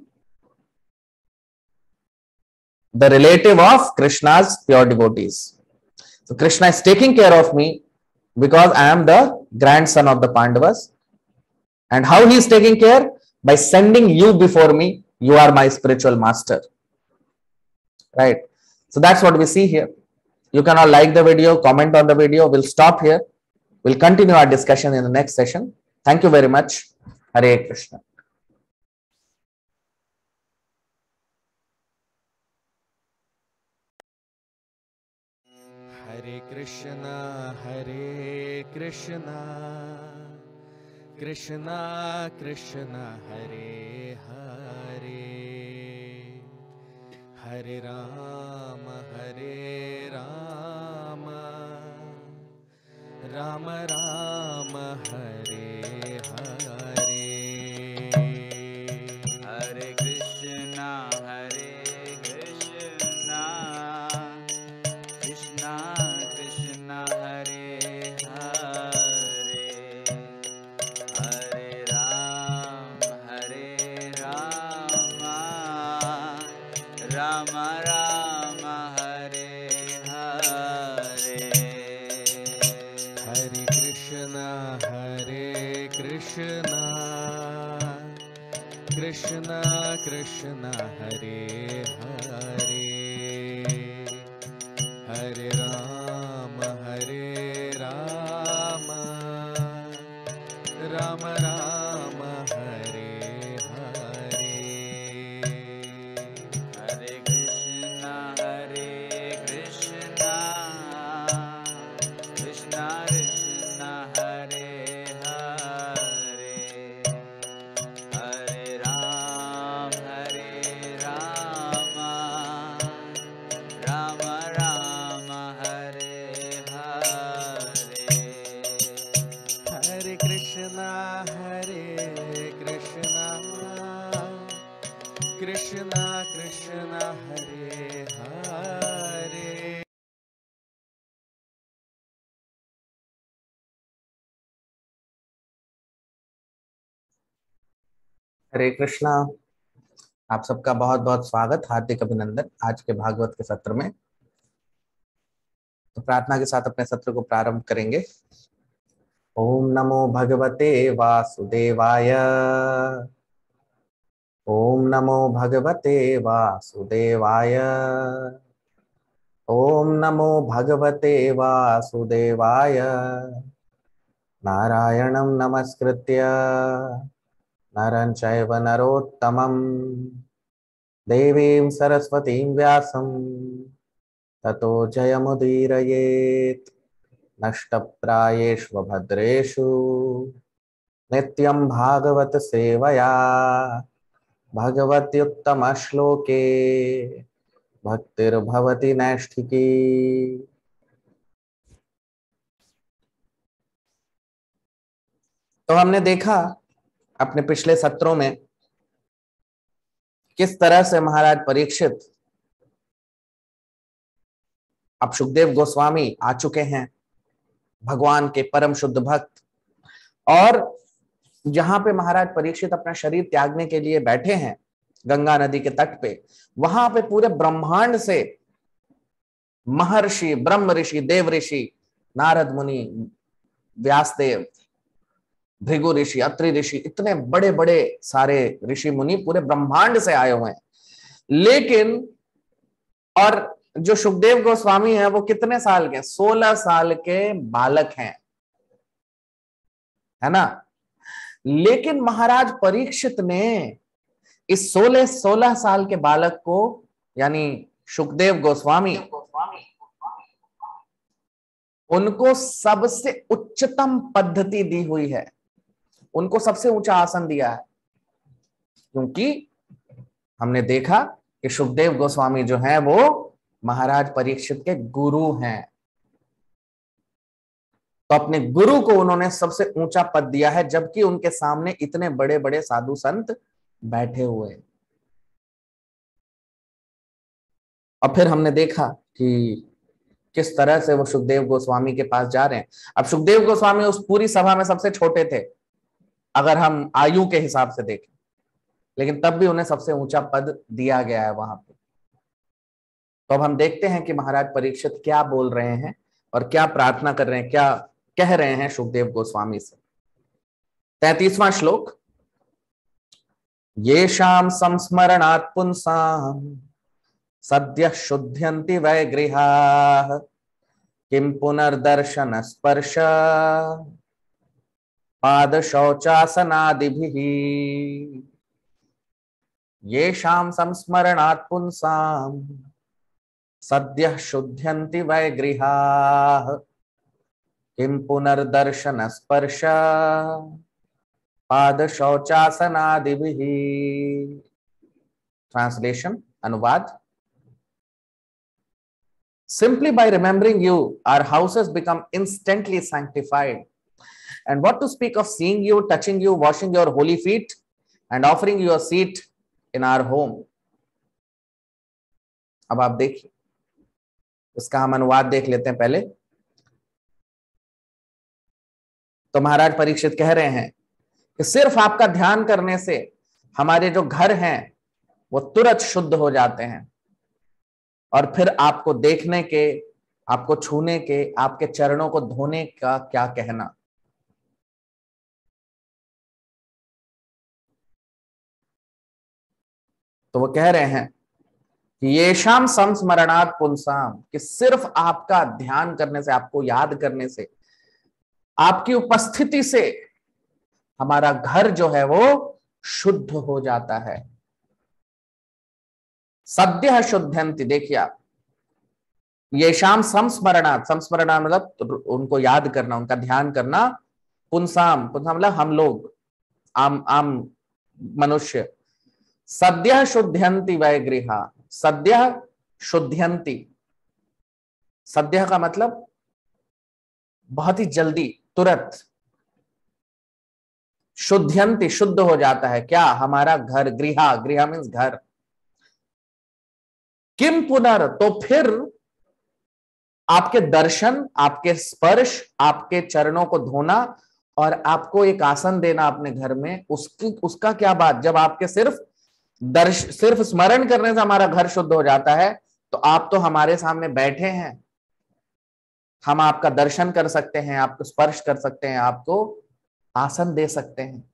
the relative of Krishna's pure devotees. So Krishna is taking care of me because I am the grandson of the Pandavas. And how he is taking care? By sending you before me. You are my spiritual master. Right? So that's what we see here. You can all like the video, comment on the video. We'll stop here. We'll continue our discussion in the next session. Thank you very much. Hare Krishna. Hare Krishna, Hare Krishna, Krishna Krishna, Hare Hare, Hare Rama, Hare Rama, Rama Rama, Hare Hare. Hare Krishna, Hare Krishna, Krishna Krishna, Hare Hare, Hare Ram, Hare Rama, Rama Rama, Hare Hare. Hare Krishna, Hare Krishna, Krishna Krishna, Hare Hare, Hare Rama, Hare Rama, Rama Rama, Hare Hare. Hare Krishna, Hare Krishna, Krishna Krishna, Hare Hare, Hare Ram, Hare Rama, Rama Rama, Hare Hare. Hare Krishna, Hare Krishna, Krishna Krishna, Hare Hare. हरे कृष्णा। आप सबका बहुत बहुत स्वागत, हार्दिक अभिनंदन आज के भागवत के सत्र में। तो प्रार्थना के साथ अपने सत्र को प्रारंभ करेंगे। ओम नमो भगवते वासुदेवाय, ओम नमो भगवते वासुदेवाय, ओम नमो भगवते वासुदेवाय। नारायणं नमस्कृत्य नरं चैव नरोत्तमं देवीं सरस्वतीं व्यासं ततो जयमुदीरयेत्। नष्टप्रायेषु भद्रेषु नित्यं भागवत सेवया भगवत्युत्तमश्लोके भक्तिर्भवति नैष्ठिकी। तो हमने देखा अपने पिछले सत्रों में किस तरह से महाराज परीक्षित, अब सुखदेव गोस्वामी आ चुके हैं, भगवान के परम शुद्ध भक्त, और जहां पे महाराज परीक्षित अपना शरीर त्यागने के लिए बैठे हैं गंगा नदी के तट पे, वहां पे पूरे ब्रह्मांड से महर्षि, ब्रह्म ऋषि, देव ऋषि, नारद मुनि, व्यासदेव, भृगु ऋषि, अत्रि ऋषि, इतने बड़े बड़े सारे ऋषि मुनि पूरे ब्रह्मांड से आए हुए हैं। लेकिन और जो सुखदेव गोस्वामी हैं वो कितने साल के? 16 साल के बालक हैं, है ना। लेकिन महाराज परीक्षित ने इस 16 साल के बालक को, यानी सुखदेव गोस्वामी, उनको सबसे उच्चतम पद्धति दी हुई है, उनको सबसे ऊंचा आसन दिया है। क्योंकि हमने देखा कि सुखदेव गोस्वामी जो है वो महाराज परीक्षित के गुरु हैं, तो अपने गुरु को उन्होंने सबसे ऊंचा पद दिया है, जबकि उनके सामने इतने बड़े बड़े साधु संत बैठे हुए हैं। और फिर हमने देखा कि किस तरह से वो सुखदेव गोस्वामी के पास जा रहे हैं। अब सुखदेव गोस्वामी उस पूरी सभा में सबसे छोटे थे अगर हम आयु के हिसाब से देखें, लेकिन तब भी उन्हें सबसे ऊंचा पद दिया गया है वहां पे। तो अब हम देखते हैं कि महाराज परीक्षित क्या बोल रहे हैं और क्या प्रार्थना कर रहे हैं, क्या कह रहे हैं सुखदेव गोस्वामी से। 33वां श्लोक, येषां संस्मरणात् पुंसां सद्यः शुद्ध्यन्ति वै गृहाः किं पुनर्दर्शन स्पर्श पाद शौचासनादिभिः। येषां संस्मरणात् पुंसां सद्यः शुद्ध्यन्ति वै गृहाः किं पुनर्दर्शन स्पर्श पाद शौचासनादिभिः। ट्रांसलेशन, अनुवाद, simply by remembering you, our houses become instantly sanctified. And what to speak of seeing you, touching you, washing your holy feet, and offering you a seat in our home. अब आप देखिए, इसका हम अनुवाद देख लेते हैं पहले। तो महाराज परीक्षित कह रहे हैं कि सिर्फ आपका ध्यान करने से हमारे जो घर हैं वो तुरंत शुद्ध हो जाते हैं, और फिर आपको देखने के, आपको छूने के, आपके चरणों को धोने का क्या कहना। तो वो कह रहे हैं कि येषां संस्मरणात् पुंसां, कि सिर्फ आपका ध्यान करने से, आपको याद करने से, आपकी उपस्थिति से हमारा घर जो है वो शुद्ध हो जाता है। सद्यः शुद्ध्यन्ति, देखिए आप, येषां संस्मरणात्, संस्मरणात् मतलब उनको याद करना, उनका ध्यान करना, पुंसाम, पुंसाम मतलब हम लोग, आम मनुष्य, सद्यः शुद्ध्यन्ति वै गृहा, सद्यः शुद्ध्यन्ति, सद्यः का मतलब बहुत ही जल्दी, तुरंत, शुद्ध्यन्ति शुद्ध हो जाता है क्या, हमारा घर, गृहा, गृहा मीन्स घर। किम पुनर, तो फिर आपके दर्शन, आपके स्पर्श, आपके चरणों को धोना और आपको एक आसन देना अपने घर में, उसका क्या बात, जब आपके सिर्फ स्मरण करने से हमारा घर शुद्ध हो जाता है, तो आप तो हमारे सामने बैठे हैं, हम आपका दर्शन कर सकते हैं, आपको स्पर्श कर सकते हैं, आपको आसन दे सकते हैं।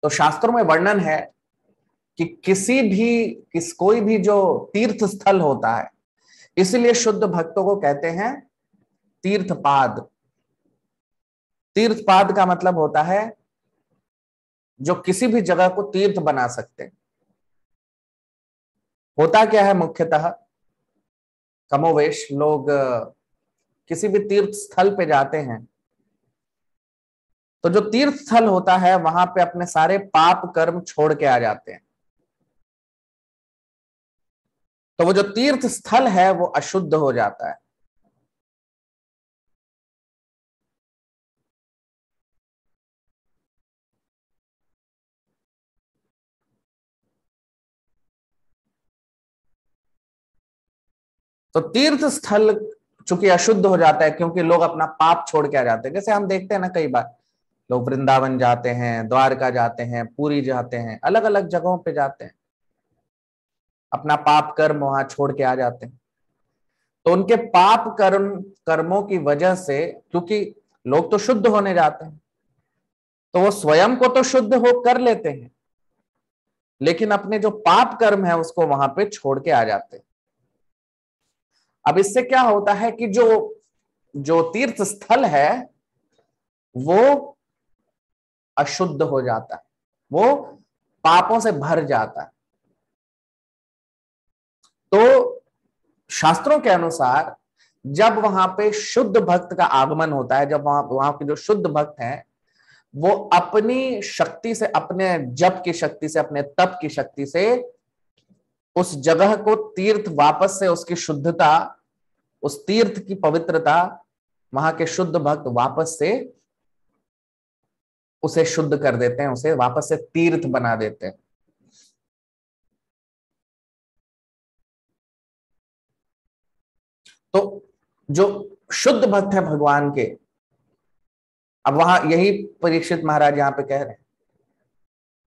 तो शास्त्रों में वर्णन है कि कोई भी जो तीर्थ स्थल होता है, इसलिए शुद्ध भक्तों को कहते हैं तीर्थपाद। तीर्थपाद का मतलब होता है जो किसी भी जगह को तीर्थ बना सकते हैं। होता क्या है, मुख्यतः कमोवेश लोग किसी भी तीर्थ स्थल पे जाते हैं, तो जो तीर्थ स्थल होता है वहां पे अपने सारे पाप कर्म छोड़ के आ जाते हैं। तो वो जो तीर्थ स्थल है वो अशुद्ध हो जाता है। तो तीर्थ स्थल चूंकि अशुद्ध हो जाता है क्योंकि लोग अपना पाप छोड़ के आ जाते हैं। जैसे हम देखते हैं ना, कई बार लोग वृंदावन जाते हैं, द्वारका जाते हैं, पुरी जाते हैं, अलग अलग जगहों पे जाते हैं, अपना पाप कर्म वहां छोड़ के आ जाते हैं। तो उनके पाप कर्मों की वजह से, क्योंकि लोग तो शुद्ध होने जाते हैं, तो वो स्वयं को तो शुद्ध हो कर लेते हैं, लेकिन अपने जो पाप कर्म है उसको वहां पे छोड़ के आ जाते हैं। अब इससे क्या होता है कि जो जो तीर्थ स्थल है वो अशुद्ध हो जाता है, वो पापों से भर जाता है। तो शास्त्रों के अनुसार जब वहां पे शुद्ध भक्त का आगमन होता है, जब वहां के जो शुद्ध भक्त हैं वो अपनी शक्ति से, अपने जप की शक्ति से, अपने तप की शक्ति से उस जगह को तीर्थ वापस से उसकी शुद्धता, उस तीर्थ की पवित्रता, वहां के शुद्ध भक्त वापस से उसे शुद्ध कर देते हैं, उसे वापस से तीर्थ बना देते हैं। तो जो शुद्ध भक्त है भगवान के, अब वहां यही परीक्षित महाराज यहां पे कह रहे हैं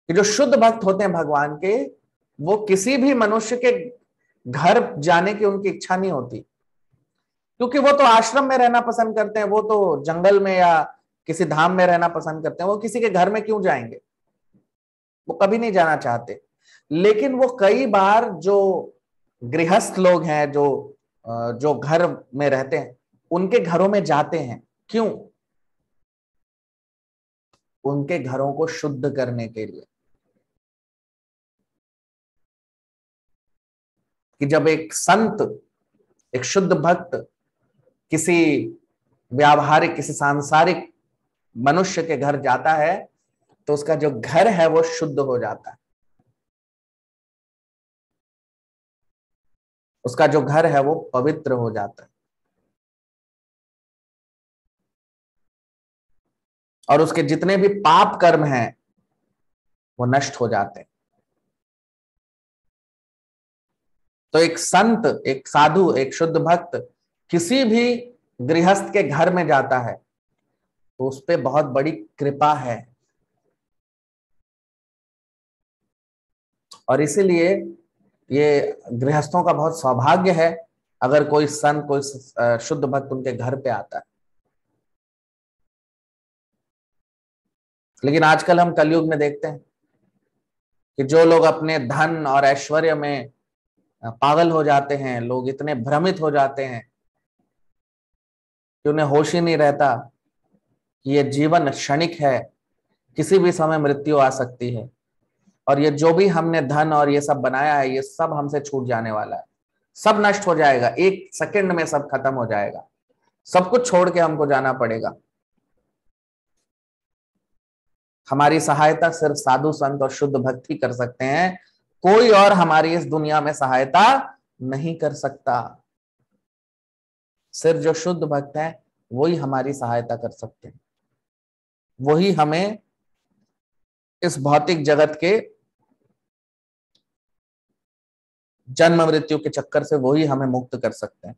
कि जो शुद्ध भक्त होते हैं भगवान के, वो किसी भी मनुष्य के घर जाने की उनकी इच्छा नहीं होती, क्योंकि वो तो आश्रम में रहना पसंद करते हैं, वो तो जंगल में या किसी धाम में रहना पसंद करते हैं, वो किसी के घर में क्यों जाएंगे, वो कभी नहीं जाना चाहते। लेकिन वो कई बार जो गृहस्थ लोग हैं, जो घर में रहते हैं, उनके घरों में जाते हैं। क्यों? उनके घरों को शुद्ध करने के लिए। कि जब एक संत, एक शुद्ध भक्त किसी व्यावहारिक, किसी सांसारिक मनुष्य के घर जाता है तो उसका जो घर है वो शुद्ध हो जाता है, उसका जो घर है वो पवित्र हो जाता है, और उसके जितने भी पाप कर्म हैं वो नष्ट हो जाते हैं। तो एक संत, एक साधु, एक शुद्ध भक्त किसी भी गृहस्थ के घर में जाता है तो उस पे बहुत बड़ी कृपा है। और इसीलिए ये गृहस्थों का बहुत सौभाग्य है अगर कोई संत, कोई शुद्ध भक्त उनके घर पे आता है। लेकिन आजकल हम कलयुग में देखते हैं कि जो लोग अपने धन और ऐश्वर्य में पागल हो जाते हैं, लोग इतने भ्रमित हो जाते हैं कि उन्हें होश ही नहीं रहता कि ये जीवन क्षणिक है, किसी भी समय मृत्यु आ सकती है, और ये जो भी हमने धन और ये सब बनाया है ये सब हमसे छूट जाने वाला है, सब नष्ट हो जाएगा, एक सेकंड में सब खत्म हो जाएगा, सब कुछ छोड़ के हमको जाना पड़ेगा। हमारी सहायता सिर्फ साधु संत और शुद्ध भक्त ही कर सकते हैं, कोई और हमारी इस दुनिया में सहायता नहीं कर सकता। सिर्फ जो शुद्ध भक्त है वही हमारी सहायता कर सकते हैं, वही हमें इस भौतिक जगत के जन्म मृत्यु के चक्कर से वही हमें मुक्त कर सकते हैं।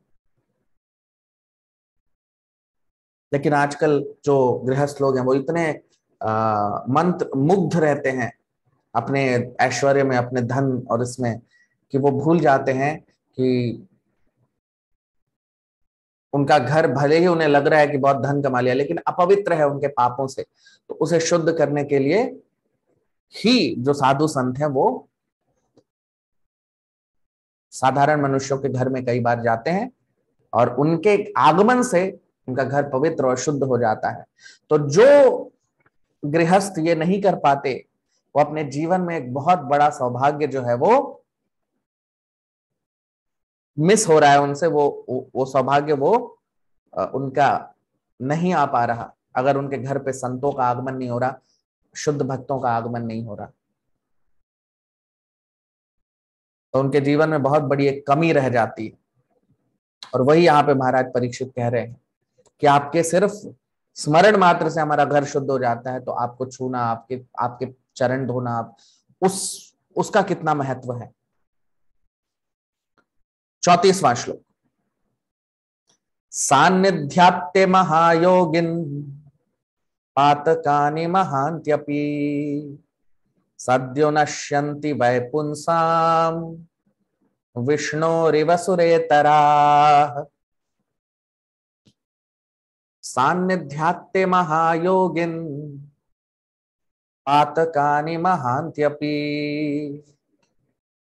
लेकिन आजकल जो गृहस्थ लोग हैं वो इतने मंत्र मुग्ध रहते हैं अपने ऐश्वर्य में, अपने धन और इसमें, कि वो भूल जाते हैं कि उनका घर भले ही उन्हें लग रहा है कि बहुत धन कमा लिया, लेकिन अपवित्र है उनके पापों से, तो उसे शुद्ध करने के लिए ही जो साधु संत हैं वो साधारण मनुष्यों के घर में कई बार जाते हैं और उनके आगमन से उनका घर पवित्र और शुद्ध हो जाता है। तो जो गृहस्थ ये नहीं कर पाते, वो अपने जीवन में एक बहुत बड़ा सौभाग्य जो है वो मिस हो रहा है उनसे, वो सौभाग्य वो उनका नहीं आ पा रहा अगर उनके घर पे संतों का आगमन नहीं हो रहा, शुद्ध भक्तों का आगमन नहीं हो रहा। तो उनके जीवन में बहुत बड़ी एक कमी रह जाती है। और वही यहाँ पे महाराज परीक्षित कह रहे हैं कि आपके सिर्फ स्मरण मात्र से हमारा घर शुद्ध हो जाता है, तो आपको छूना, आपके आपके चरण धोना, आप उसका कितना महत्व है। 34वां श्लोक। सान्निध्यात्ते महायोगिन पातकानि महान्त्यपि सद्यो नश्यन्ति वै पुंसाम् विष्णोरिव सुरेतराः। सान्निध्यात्ते महायोगिन पातकानि महान्त्यपि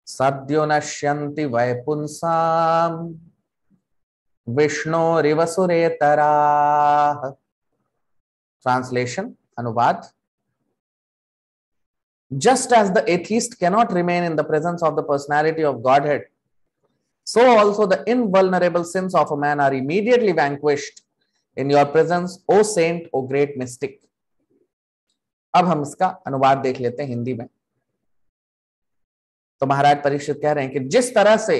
सद्यो नश्यन्ति वै पुंसाम् विष्णोरिव सुरेतराः। ट्रांसलेशन, अनुवाद। Just as the atheist cannot remain in the presence of the personality of Godhead, so also the invulnerable sins of a man are immediately vanquished in your presence, O saint, O great mystic. अब हम इसका अनुवाद देख लेते हैं हिंदी में। तो महाराज परीक्षित कह रहे हैं कि जिस तरह से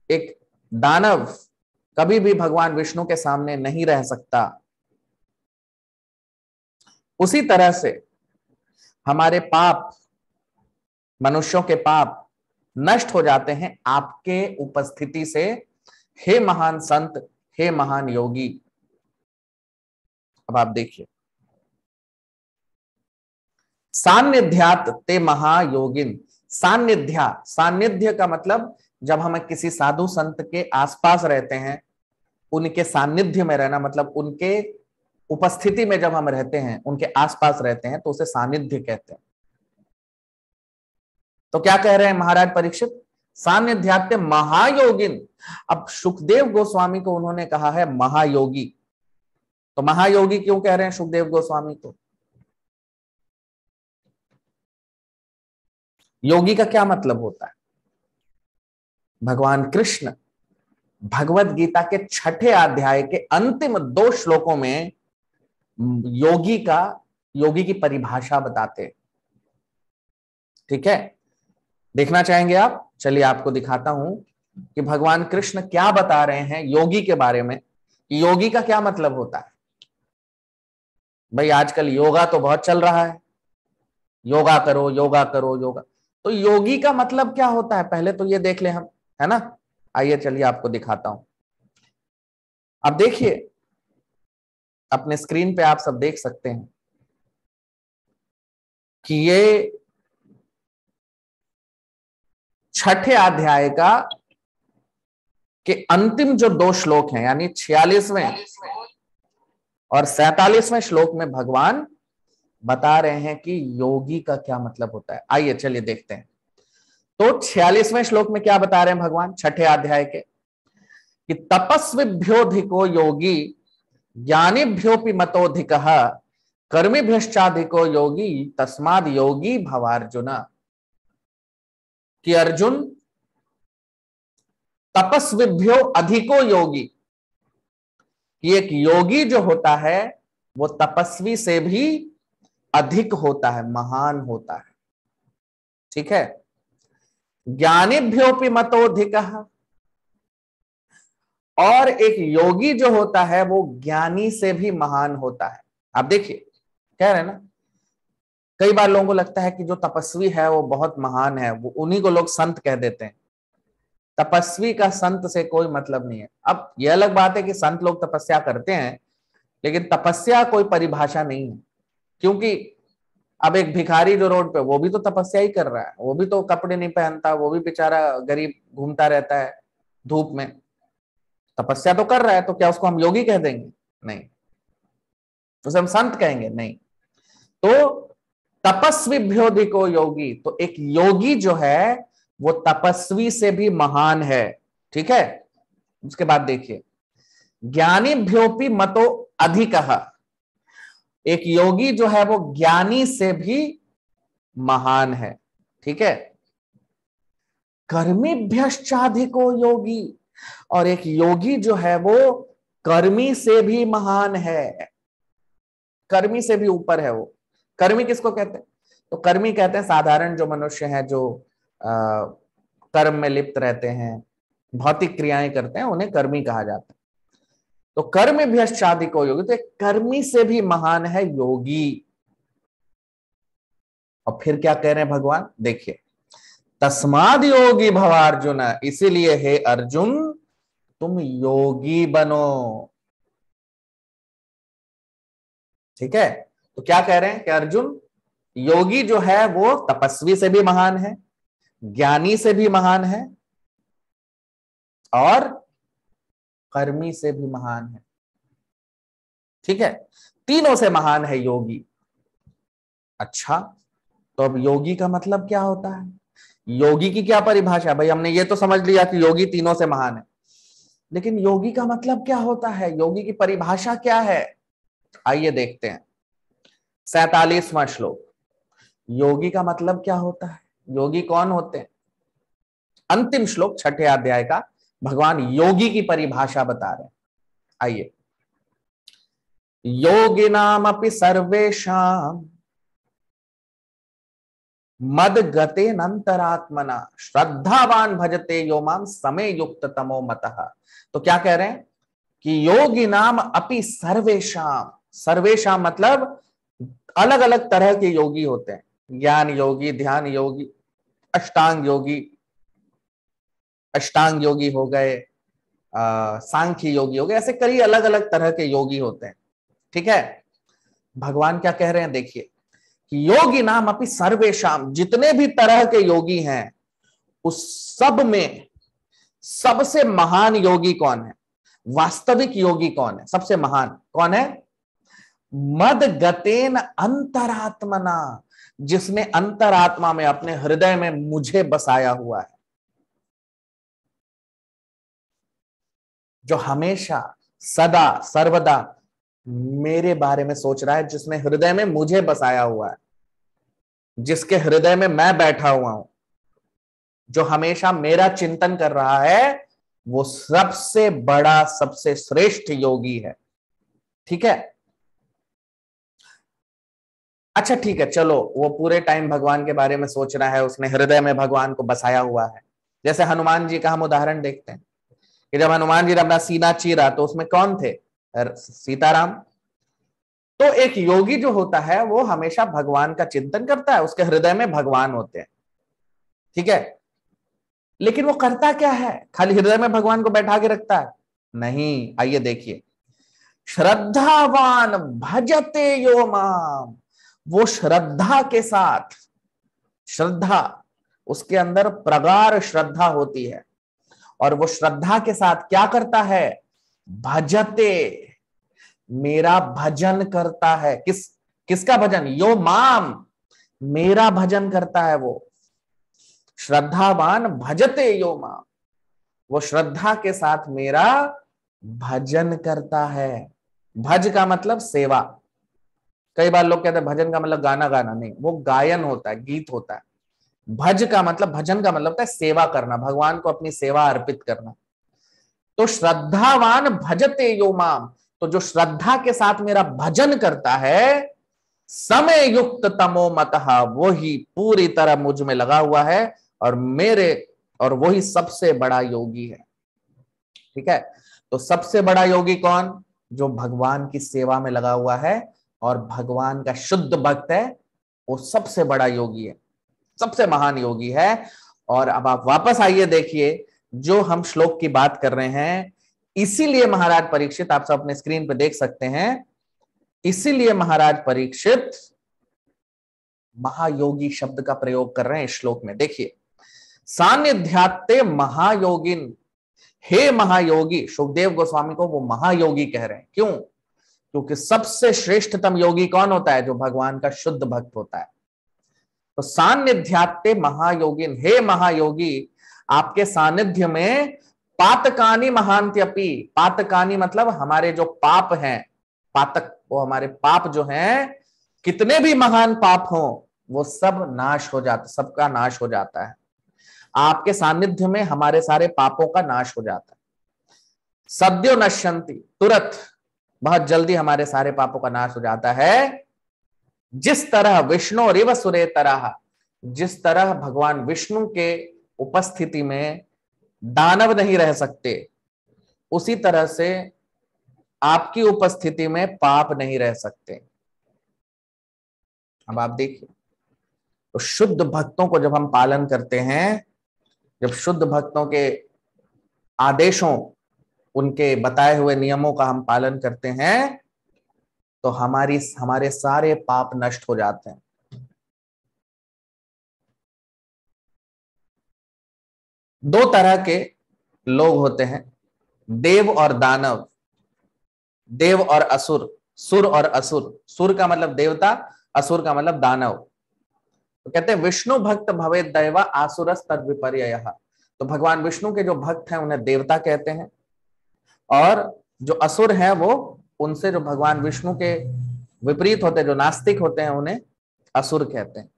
एक दानव कभी भी भगवान विष्णु के सामने नहीं रह सकता, उसी तरह से हमारे पाप, मनुष्यों के पाप नष्ट हो जाते हैं आपके उपस्थिति से, हे महान संत, हे महान योगी। अब आप देखिए, सान्निध्यात ते महायोगिन। सान्निध्य का मतलब जब हम किसी साधु संत के आसपास रहते हैं, उनके सान्निध्य में रहना, मतलब उनके उपस्थिति में जब हम रहते हैं, उनके आसपास रहते हैं, तो उसे सानिध्य कहते हैं। तो क्या कह रहे हैं महाराज परीक्षित? सानिध्यात्य महायोगिन। अब सुखदेव गोस्वामी को उन्होंने कहा है महायोगी। तो महायोगी क्यों कह रहे हैं सुखदेव गोस्वामी को? योगी का क्या मतलब होता है? भगवान कृष्ण भगवत गीता के 6ठे अध्याय के अंतिम 2 श्लोकों में योगी की परिभाषा बताते हैं। ठीक है, देखना चाहेंगे आप? चलिए आपको दिखाता हूं कि भगवान कृष्ण क्या बता रहे हैं योगी के बारे में, कि योगी का क्या मतलब होता है। भाई आजकल योगा तो बहुत चल रहा है, योगा करो योगा करो योगा। तो योगी का मतलब क्या होता है पहले तो ये देख ले हम, है ना? आइए चलिए आपको दिखाता हूं। अब देखिए अपने स्क्रीन पे आप सब देख सकते हैं कि ये 6ठे अध्याय का के अंतिम जो 2 श्लोक हैं, यानी 46वें और 47वें श्लोक में भगवान बता रहे हैं कि योगी का क्या मतलब होता है। आइए चलिए देखते हैं। तो 46वें श्लोक में क्या बता रहे हैं भगवान 6ठे अध्याय के, कि तपस्विभ्योधिको योगी ज्ञानिभ्योपि मतोधिकः कर्मिभ्यश्चाधिको योगी तस्माद् योगी भवार्जुन। कि अर्जुन तपस्विभ्यो अधिको योगी, कि एक योगी जो होता है वो तपस्वी से भी अधिक होता है, महान होता है। ठीक है, ज्ञानिभ्योपि मतोधिकः, और एक योगी जो होता है वो ज्ञानी से भी महान होता है। आप देखिए कह रहे हैं ना, कई बार लोगों को लगता है कि जो तपस्वी है वो बहुत महान है, वो उन्हीं को लोग संत कह देते हैं। तपस्वी का संत से कोई मतलब नहीं है। अब यह अलग बात है कि संत लोग तपस्या करते हैं, लेकिन तपस्या कोई परिभाषा नहीं है। क्योंकि अब एक भिखारी जो रोड पे, वो भी तो तपस्या ही कर रहा है, वो भी तो कपड़े नहीं पहनता, वो भी बेचारा गरीब घूमता रहता है धूप में, तपस्या तो कर रहा है। तो क्या उसको हम योगी कह देंगे? नहीं। उसे हम संत कहेंगे? नहीं। तो तपस्विभ्योधिको योगी, तो एक योगी जो है वो तपस्वी से भी महान है। ठीक है, उसके बाद देखिए, ज्ञानिभ्योपि मतो अधिकः, एक योगी जो है वो ज्ञानी से भी महान है। ठीक है, कर्मिभ्यश्चाधिको योगी, और एक योगी जो है वो कर्मी से भी महान है, कर्मी से भी ऊपर है वो। कर्मी किसको कहते हैं? तो कर्मी कहते हैं साधारण जो मनुष्य हैं, जो कर्म में लिप्त रहते हैं, भौतिक क्रियाएं करते हैं, उन्हें कर्मी कहा जाता है। तो कर्मिभ्यश्चाधिको योगी, तो एक कर्मी से भी महान है योगी। और फिर क्या कह रहे हैं भगवान? देखिए, तस्माद् योगी भवार्जुन, इसीलिए हे अर्जुन तुम योगी बनो। ठीक है, तो क्या कह रहे हैं कि अर्जुन योगी जो है वो तपस्वी से भी महान है, ज्ञानी से भी महान है, और कर्मी से भी महान है। ठीक है, तीनों से महान है योगी। अच्छा, तो अब योगी का मतलब क्या होता है? योगी की क्या परिभाषा? भाई हमने ये तो समझ लिया कि योगी तीनों से महान है, लेकिन योगी का मतलब क्या होता है, योगी की परिभाषा क्या है? आइए देखते हैं 47वां श्लोक। योगी का मतलब क्या होता है, योगी कौन होते हैं? अंतिम श्लोक 6ठे अध्याय का भगवान योगी की परिभाषा बता रहे हैं। आइए, योगिनामपि सर्वेषां मद गतेनंतरात्मना श्रद्धावान भजते यो माम समय युक्त तमो मतः। तो क्या कह रहे हैं कि योगी नाम अपि सर्वेशाम, सर्वेशाम मतलब अलग अलग तरह के योगी होते हैं, ज्ञान योगी, ध्यान योगी, अष्टांग योगी, अष्टांग योगी हो गए, सांख्य योगी हो गए, ऐसे कई अलग अलग तरह के योगी होते हैं। ठीक है, भगवान क्या कह रहे हैं देखिए कि योगी नाम अपनी सर्वेशाम, जितने भी तरह के योगी हैं उस सब में सबसे महान योगी कौन है, वास्तविक योगी कौन है, सबसे महान कौन है? मद गतेन अंतरात्मना, जिसने अंतरात्मा में, अपने हृदय में मुझे बसाया हुआ है, जो हमेशा सदा सर्वदा मेरे बारे में सोच रहा है, जिसने हृदय में मुझे बसाया हुआ है, जिसके हृदय में मैं बैठा हुआ हूं, जो हमेशा मेरा चिंतन कर रहा है, वो सबसे बड़ा, सबसे श्रेष्ठ योगी है। ठीक है, अच्छा ठीक है, चलो वो पूरे टाइम भगवान के बारे में सोच रहा है, उसने हृदय में भगवान को बसाया हुआ है। जैसे हनुमान जी का हम उदाहरण देखते हैं कि जब हनुमान जी ने अपना सीना चीरा तो उसमें कौन थे? सीताराम। तो एक योगी जो होता है वो हमेशा भगवान का चिंतन करता है, उसके हृदय में भगवान होते हैं। ठीक है, लेकिन वो करता क्या है? खाली हृदय में भगवान को बैठा के रखता है? नहीं, आइए देखिए, श्रद्धावान भजते यो माम, वो श्रद्धा के साथ, श्रद्धा, उसके अंदर प्रगाढ़ श्रद्धा होती है, और वो श्रद्धा के साथ क्या करता है? भजते, मेरा भजन करता है। किसका भजन? यो माम, मेरा भजन करता है वो। श्रद्धावान भजते यो माम, वो श्रद्धा के साथ मेरा भजन करता है। भज का मतलब सेवा। कई बार लोग कहते हैं भजन का मतलब गाना गाना, नहीं, वो गायन होता है, गीत होता है। भज का मतलब, भजन का मतलब होता है सेवा करना, भगवान को अपनी सेवा अर्पित करना। तो श्रद्धावान भजते यो माम, तो जो श्रद्धा के साथ मेरा भजन करता है, समय युक्त तमो मतः, वो ही पूरी तरह मुझ में लगा हुआ है, और वही सबसे बड़ा योगी है। ठीक है, तो सबसे बड़ा योगी कौन? जो भगवान की सेवा में लगा हुआ है और भगवान का शुद्ध भक्त है, वो सबसे बड़ा योगी है, सबसे महान योगी है। और अब आप वापस आइए, देखिए जो हम श्लोक की बात कर रहे हैं, इसीलिए महाराज परीक्षित, आप सब अपने स्क्रीन पे देख सकते हैं, इसीलिए महाराज परीक्षित महायोगी शब्द का प्रयोग कर रहे हैं इस श्लोक में। देखिए, सान्निध्यात्ते महायोगिन, हे महायोगी, सुखदेव गोस्वामी को वो महायोगी कह रहे हैं। क्यों? क्योंकि सबसे श्रेष्ठतम योगी कौन होता है? जो भगवान का शुद्ध भक्त होता है। तो सान्निध्यात्ते महायोगिन, हे महायोगी, आपके सानिध्य में पातकानी महांत्यपि, पातकानी मतलब हमारे जो पाप हैं, पातक, वो हमारे पाप जो हैं, कितने भी महान पाप हो वो सब नाश हो जाता, सबका नाश हो जाता है। आपके सानिध्य में हमारे सारे पापों का नाश हो जाता है। सद्यो नश्यन्ति, तुरंत, बहुत जल्दी हमारे सारे पापों का नाश हो जाता है। जिस तरह विष्णु रिव सुरे तरह, जिस तरह भगवान विष्णु के उपस्थिति में दानव नहीं रह सकते, उसी तरह से आपकी उपस्थिति में पाप नहीं रह सकते। अब आप देखिए, तो शुद्ध भक्तों को जब हम पालन करते हैं, जब शुद्ध भक्तों के आदेशों, उनके बताए हुए नियमों का हम पालन करते हैं, तो हमारे सारे पाप नष्ट हो जाते हैं। दो तरह के लोग होते हैं, देव और दानव, देव और असुर, सुर और असुर। सुर का मतलब देवता, असुर का मतलब दानव। तो कहते हैं विष्णु भक्त भवे दैवा आसुरस तद विपर्ययः। तो भगवान विष्णु के जो भक्त हैं उन्हें देवता कहते हैं, और जो असुर हैं वो उनसे जो भगवान विष्णु के विपरीत होते हैं, जो नास्तिक होते हैं, उन्हें असुर कहते हैं।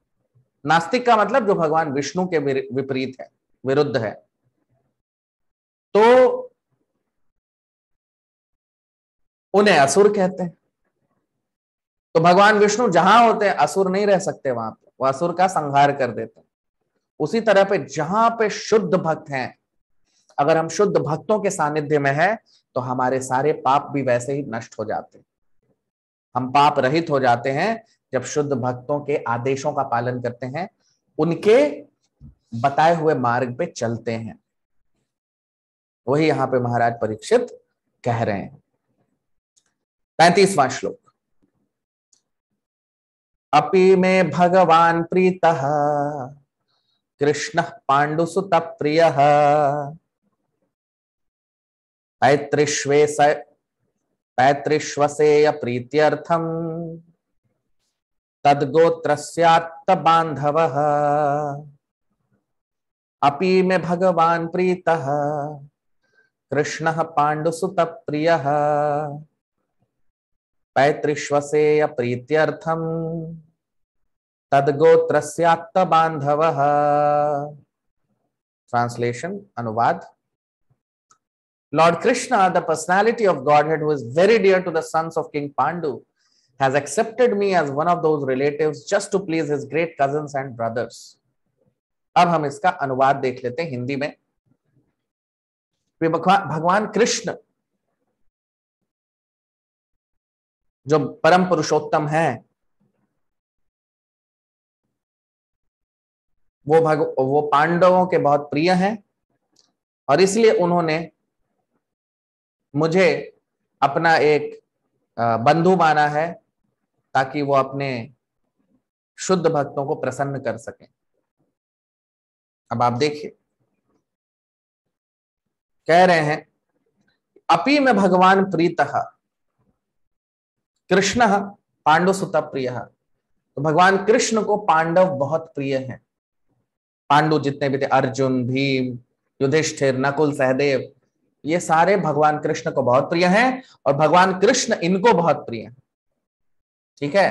नास्तिक का मतलब जो भगवान विष्णु के विपरीत है, विरुद्ध है। तो उन्हें असुर कहते हैं। तो भगवान विष्णु जहां होते हैं असुर नहीं रह सकते वहां पे, वो असुर का संहार कर देते हैं। उसी तरह पे जहां पे शुद्ध भक्त हैं, अगर हम शुद्ध भक्तों के सानिध्य में है तो हमारे सारे पाप भी वैसे ही नष्ट हो जाते हैं। हम पाप रहित हो जाते हैं जब शुद्ध भक्तों के आदेशों का पालन करते हैं, उनके बताए हुए मार्ग पे चलते हैं। वही यहां पे महाराज परीक्षित कह रहे हैं। 35वां श्लोक। अपि में भगवान प्रीतः कृष्ण पांडुसुत प्रियः पैतृष्वसेय प्रीत्यर्थम तद्गोत्रस्यात्त बांधवः। अपि में भगवान प्रीतः कृष्णः पांडुसुत प्रियः पैतृष्वसेय प्रीत्यर्थम तद्गोत्रस्यात्त बांधवः। ट्रांसलेशन, अनुवाद। Lord Krishna, the personality of Godhead who is very dear to the sons of King Pandu, has accepted me as one of those relatives just to please his great cousins and brothers. अब हम इसका अनुवाद देख लेते हैं हिंदी में। भगवान कृष्ण जो परम पुरुषोत्तम है, वो पांडवों के बहुत प्रिय हैं और इसलिए उन्होंने मुझे अपना एक बंधु माना है ताकि वो अपने शुद्ध भक्तों को प्रसन्न कर सकें। अब आप देखिए, कह रहे हैं अपि में भगवान प्रीतः कृष्ण पांडुसुत प्रियः। तो भगवान कृष्ण को पांडव बहुत प्रिय हैं। पांडु जितने भी थे, अर्जुन, भीम, युधिष्ठिर, नकुल, सहदेव, ये सारे भगवान कृष्ण को बहुत प्रिय हैं और भगवान कृष्ण इनको बहुत प्रिय हैं। ठीक है।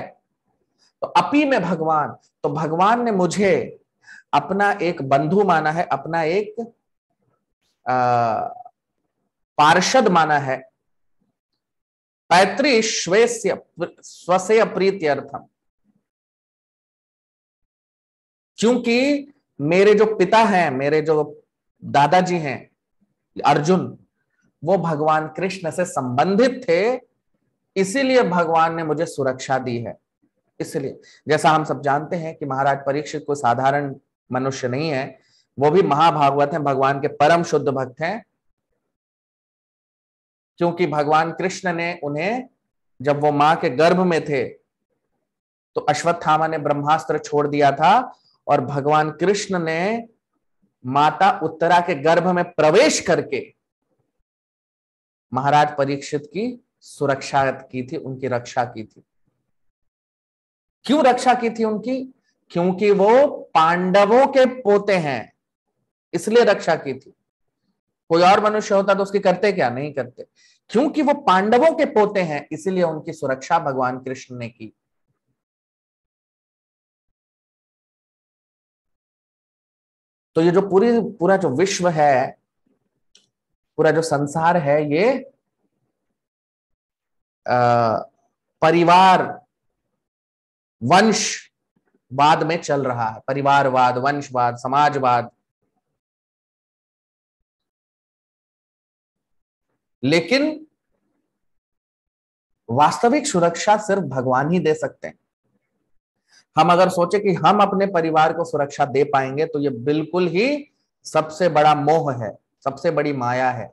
तो अपि में भगवान, तो भगवान ने मुझे अपना एक बंधु माना है, अपना एक पार्षद माना है। पैतृष्वेस्य स्वस्य प्रीत्यर्थम, क्योंकि मेरे जो पिता हैं, मेरे जो दादाजी हैं अर्जुन, वो भगवान कृष्ण से संबंधित थे, इसीलिए भगवान ने मुझे सुरक्षा दी है। इसलिए जैसा हम सब जानते हैं कि महाराज परीक्षित कोई साधारण मनुष्य नहीं है, वो भी महाभागवत हैं, भगवान के परम शुद्ध भक्त हैं। क्योंकि भगवान कृष्ण ने उन्हें, जब वो मां के गर्भ में थे तो अश्वत्थामा ने ब्रह्मास्त्र छोड़ दिया था और भगवान कृष्ण ने माता उत्तरा के गर्भ में प्रवेश करके महाराज परीक्षित की सुरक्षा की थी, उनकी रक्षा की थी। क्यों रक्षा की थी उनकी? क्योंकि वो पांडवों के पोते हैं, इसलिए रक्षा की थी। कोई और मनुष्य होता तो उसकी करते क्या? नहीं करते। क्योंकि वो पांडवों के पोते हैं, इसीलिए उनकी सुरक्षा भगवान कृष्ण ने की। तो ये जो पूरा जो विश्व है, पूरा जो संसार है, ये परिवार वंशवाद में चल रहा है। परिवारवाद, वंशवाद, समाजवाद। लेकिन वास्तविक सुरक्षा सिर्फ भगवान ही दे सकते हैं। हम अगर सोचे कि हम अपने परिवार को सुरक्षा दे पाएंगे तो ये बिल्कुल ही सबसे बड़ा मोह है, सबसे बड़ी माया है,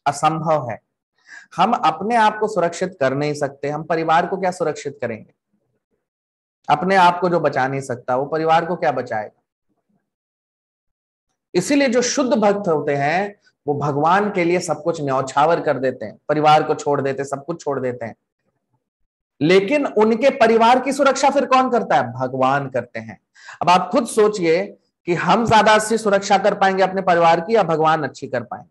असंभव है। हम अपने आप को सुरक्षित कर नहीं सकते, हम परिवार को क्या सुरक्षित करेंगे? अपने आप को जो बचा नहीं सकता वो परिवार को क्या बचाएगा? इसीलिए जो शुद्ध भक्त होते हैं वो भगवान के लिए सब कुछ न्यौछावर कर देते हैं, परिवार को छोड़ देते, सब कुछ छोड़ देते हैं। लेकिन उनके परिवार की सुरक्षा फिर कौन करता है? भगवान करते हैं। अब आप खुद सोचिए कि हम ज्यादा अच्छी सुरक्षा कर पाएंगे अपने परिवार की या भगवान अच्छी कर पाएंगे?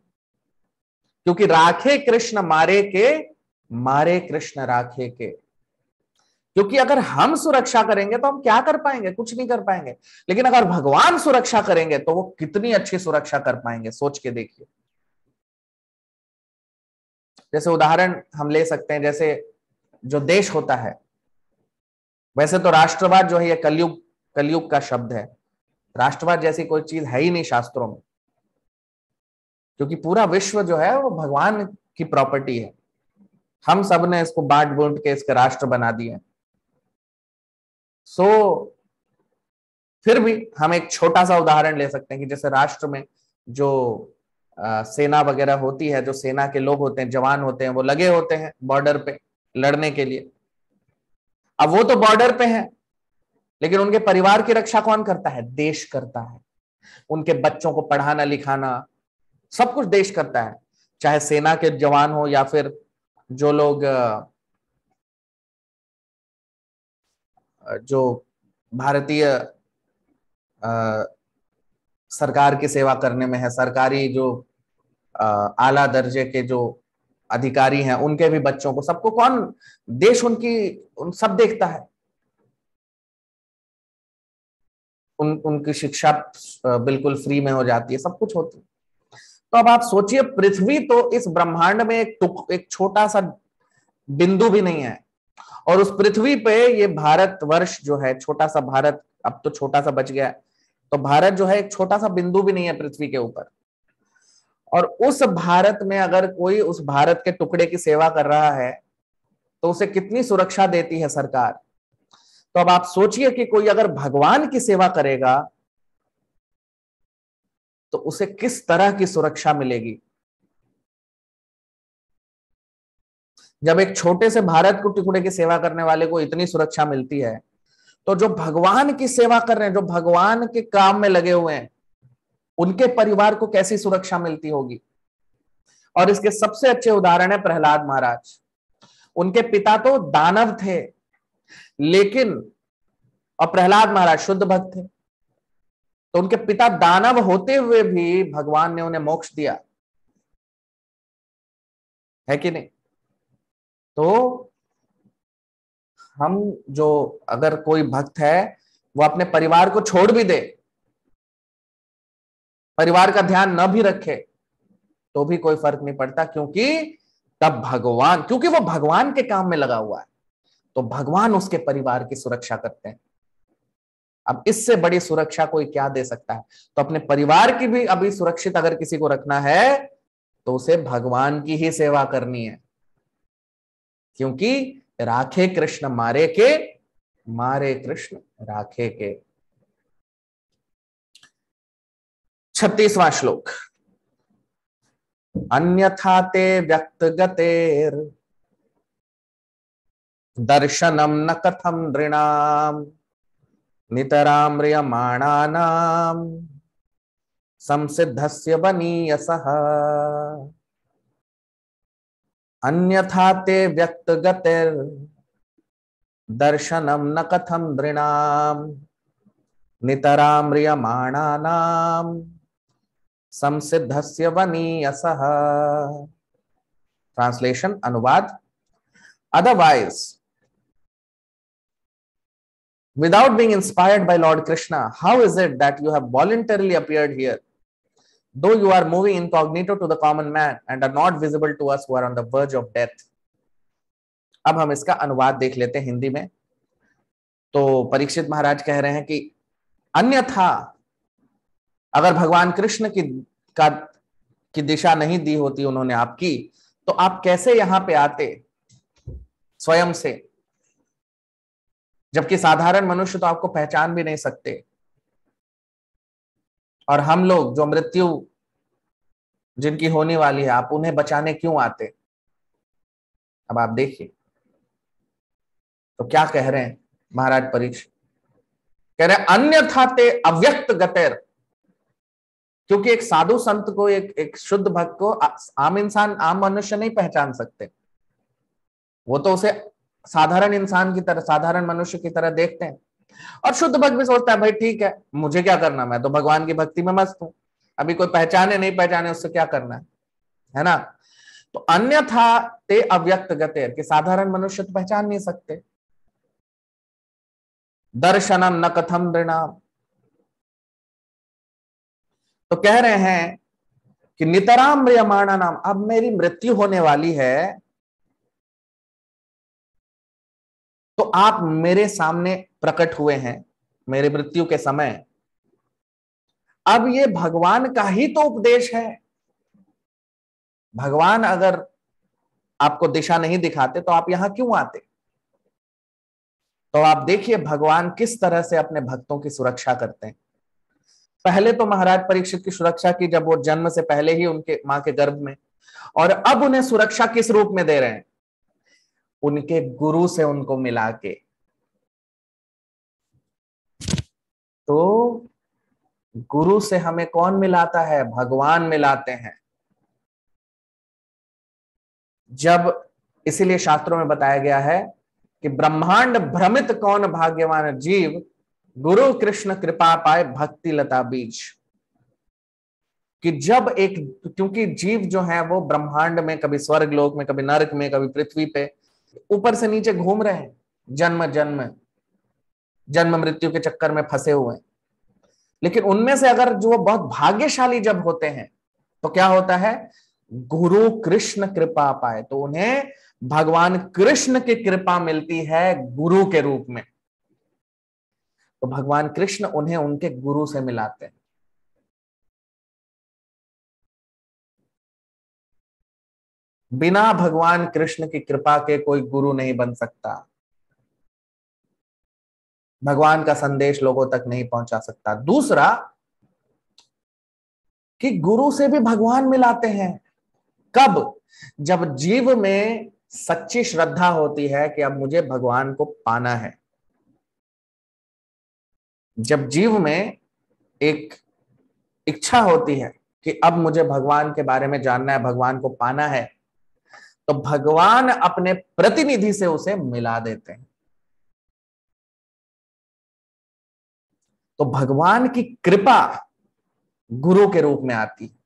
क्योंकि राखे कृष्ण मारे के, मारे कृष्ण राखे के। क्योंकि अगर हम सुरक्षा करेंगे तो हम क्या कर पाएंगे, कुछ नहीं कर पाएंगे। लेकिन अगर भगवान सुरक्षा करेंगे तो वो कितनी अच्छी सुरक्षा कर पाएंगे, सोच के देखिए। जैसे उदाहरण हम ले सकते हैं, जैसे जो देश होता है, वैसे तो राष्ट्रवाद जो है ये कलयुग, कलयुग का शब्द है। राष्ट्रवाद जैसी कोई चीज है ही नहीं शास्त्रों में, क्योंकि पूरा विश्व जो है वो भगवान की प्रॉपर्टी है। हम सब ने इसको बांट बूंट के इसके राष्ट्र बना दिए। सो फिर भी हम एक छोटा सा उदाहरण ले सकते हैं कि जैसे राष्ट्र में जो सेना वगैरह होती है, जो सेना के लोग होते हैं, जवान होते हैं, वो लगे होते हैं बॉर्डर पे लड़ने के लिए। अब वो तो बॉर्डर पे हैं, लेकिन उनके परिवार की रक्षा कौन करता है, देश करता है। उनके बच्चों को पढ़ाना लिखाना सब कुछ देश करता है, चाहे सेना के जवान हो या फिर जो लोग जो भारतीय सरकार की सेवा करने में है, सरकारी जो आला दर्जे के जो अधिकारी हैं, उनके भी बच्चों को, सबको कौन, देश उन सब देखता है। उनकी शिक्षा बिल्कुल फ्री में हो जाती है, सब कुछ होती है। तो अब आप सोचिए, पृथ्वी तो इस ब्रह्मांड में एक छोटा सा बिंदु भी नहीं है, और उस पृथ्वी पे ये भारत वर्ष जो है, छोटा सा भारत, अब तो छोटा सा बच गया, तो भारत जो है एक छोटा सा बिंदु भी नहीं है पृथ्वी के ऊपर। और उस भारत में अगर कोई उस भारत के टुकड़े की सेवा कर रहा है तो उसे कितनी सुरक्षा देती है सरकार। तो अब आप सोचिए कि कोई अगर भगवान की सेवा करेगा तो उसे किस तरह की सुरक्षा मिलेगी। जब एक छोटे से भारत को टुकड़े की सेवा करने वाले को इतनी सुरक्षा मिलती है, तो जो भगवान की सेवा कर रहे हैं, जो भगवान के काम में लगे हुए हैं, उनके परिवार को कैसी सुरक्षा मिलती होगी। और इसके सबसे अच्छे उदाहरण है प्रहलाद महाराज। उनके पिता तो दानव थे, लेकिन, और प्रहलाद महाराज शुद्ध भक्त थे, तो उनके पिता दानव होते हुए भी भगवान ने उन्हें मोक्ष दिया, है कि नहीं। तो हम जो, अगर कोई भक्त है वो अपने परिवार को छोड़ भी दे, परिवार का ध्यान न भी रखे, तो भी कोई फर्क नहीं पड़ता, क्योंकि तब भगवान, क्योंकि वो भगवान के काम में लगा हुआ है, तो भगवान उसके परिवार की सुरक्षा करते हैं। अब इससे बड़ी सुरक्षा कोई क्या दे सकता है। तो अपने परिवार की भी अभी सुरक्षित अगर किसी को रखना है तो उसे भगवान की ही सेवा करनी है, क्योंकि राखे कृष्ण मारे के, मारे कृष्ण राखे के। 36वां श्लोक। अन्यथा ते व्यक्तगतेर दर्शनम न कथम नृणाम नितराम म्रियमाणानाम संसिद्धस्य वनीयसः। अन्यथा ते व्यक्तगतेर दर्शनम न कथम नृणाम नितराम म्रियमाणानाम संसिद्धस्य वनीयसः। ट्रांसलेशन, अनुवाद। Otherwise, without being inspired by Lord Krishna, how is it that you have voluntarily appeared here, though you are moving incognito to the common man and are not visible to us who are on the verge of death? अब हम इसका अनुवाद देख लेते हैं हिंदी में। तो परीक्षित महाराज कह रहे हैं कि अन्यथा अगर भगवान कृष्ण की दिशा नहीं दी होती उन्होंने आपकी, तो आप कैसे यहां पे आते स्वयं से, जबकि साधारण मनुष्य तो आपको पहचान भी नहीं सकते। और हम लोग जो मृत्यु जिनकी होने वाली है, आप उन्हें बचाने क्यों आते। अब आप देखिए तो क्या कह रहे हैं महाराज परीक्षित, कह रहे अन्यथा ते अव्यक्त गतेर, क्योंकि एक साधु संत को, एक शुद्ध भक्त को आम इंसान, आम मनुष्य नहीं पहचान सकते। वो तो उसे साधारण इंसान की तरह, साधारण मनुष्य की तरह देखते हैं। और शुद्ध भक्त भी सोचता है भाई ठीक है, मुझे क्या करना, मैं तो भगवान की भक्ति में मस्त हूं, अभी कोई पहचाने नहीं पहचाने उससे क्या करना है ना। तो अन्यथा ते अव्यक्त गतेर, कि साधारण मनुष्य तो पहचान नहीं सकते। दर्शनम न कथम नृणाम, तो कह रहे हैं कि नितराम म्रियमाणा नाम, अब मेरी मृत्यु होने वाली है तो आप मेरे सामने प्रकट हुए हैं मेरे मृत्यु के समय। अब ये भगवान का ही तो उपदेश है। भगवान अगर आपको दिशा नहीं दिखाते तो आप यहां क्यों आते? तो आप देखिए भगवान किस तरह से अपने भक्तों की सुरक्षा करते हैं। पहले तो महाराज परीक्षित की सुरक्षा की जब वो जन्म से पहले ही उनके मां के गर्भ में, और अब उन्हें सुरक्षा किस रूप में दे रहे हैं? उनके गुरु से उनको मिला के। तो गुरु से हमें कौन मिलाता है? भगवान मिलाते हैं। जब इसीलिए शास्त्रों में बताया गया है कि ब्रह्मांड भ्रमित कौन भाग्यवान जीव, गुरु कृष्ण कृपा पाए भक्ति लता बीज। कि जब एक, क्योंकि जीव जो है वो ब्रह्मांड में कभी स्वर्ग लोक में, कभी नरक में, कभी पृथ्वी पे, ऊपर से नीचे घूम रहे हैं, जन्म मृत्यु के चक्कर में फंसे हुए हैं। लेकिन उनमें से अगर जो बहुत भाग्यशाली जब होते हैं तो क्या होता है? गुरु कृष्ण कृपा पाए, तो उन्हें भगवान कृष्ण की कृपा मिलती है गुरु के रूप में। तो भगवान कृष्ण उन्हें उनके गुरु से मिलाते हैं। बिना भगवान कृष्ण की कृपा के कोई गुरु नहीं बन सकता, भगवान का संदेश लोगों तक नहीं पहुंचा सकता। दूसरा कि गुरु से भी भगवान मिलाते हैं। कब? जब जीव में सच्ची श्रद्धा होती है कि अब मुझे भगवान को पाना है। जब जीव में एक इच्छा होती है कि अब मुझे भगवान के बारे में जानना है, भगवान को पाना है, तो भगवान अपने प्रतिनिधि से उसे मिला देते हैं। तो भगवान की कृपा गुरु के रूप में आती है।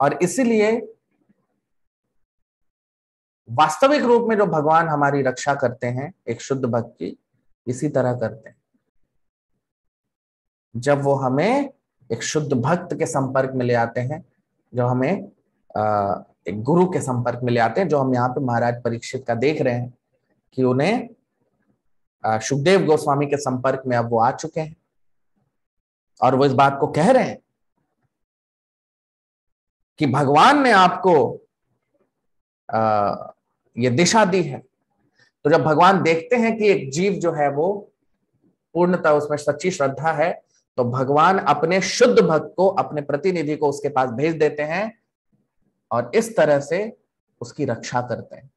और इसीलिए वास्तविक रूप में जो भगवान हमारी रक्षा करते हैं एक शुद्ध भक्त की, इसी तरह करते हैं। जब वो हमें एक शुद्ध भक्त के संपर्क में ले आते हैं, जो हमें एक गुरु के संपर्क में ले आते हैं, जो हम यहाँ पे महाराज परीक्षित का देख रहे हैं कि उन्हें सुखदेव गोस्वामी के संपर्क में अब वो आ चुके हैं और वो इस बात को कह रहे हैं कि भगवान ने आपको ये दिशा दी है। तो जब भगवान देखते हैं कि एक जीव जो है वो पूर्णतः उसमें सच्ची श्रद्धा है, तो भगवान अपने शुद्ध भक्त को, अपने प्रतिनिधि को उसके पास भेज देते हैं और इस तरह से उसकी रक्षा करते हैं।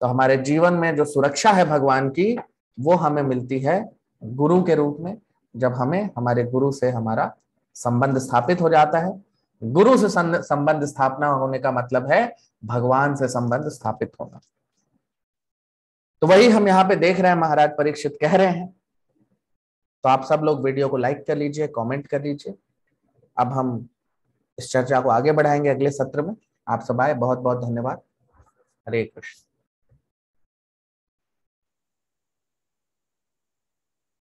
तो हमारे जीवन में जो सुरक्षा है भगवान की, वो हमें मिलती है गुरु के रूप में। जब हमें हमारे गुरु से हमारा संबंध स्थापित हो जाता है। गुरु से संबंध स्थापना होने का मतलब है भगवान से संबंध स्थापित होना। तो वही हम यहाँ पे देख रहे हैं, महाराज परीक्षित कह रहे हैं। तो आप सब लोग वीडियो को लाइक कर लीजिए, कमेंट कर लीजिए। अब हम इस चर्चा को आगे बढ़ाएंगे अगले सत्र में। आप सब आए, बहुत बहुत धन्यवाद। हरे कृष्ण।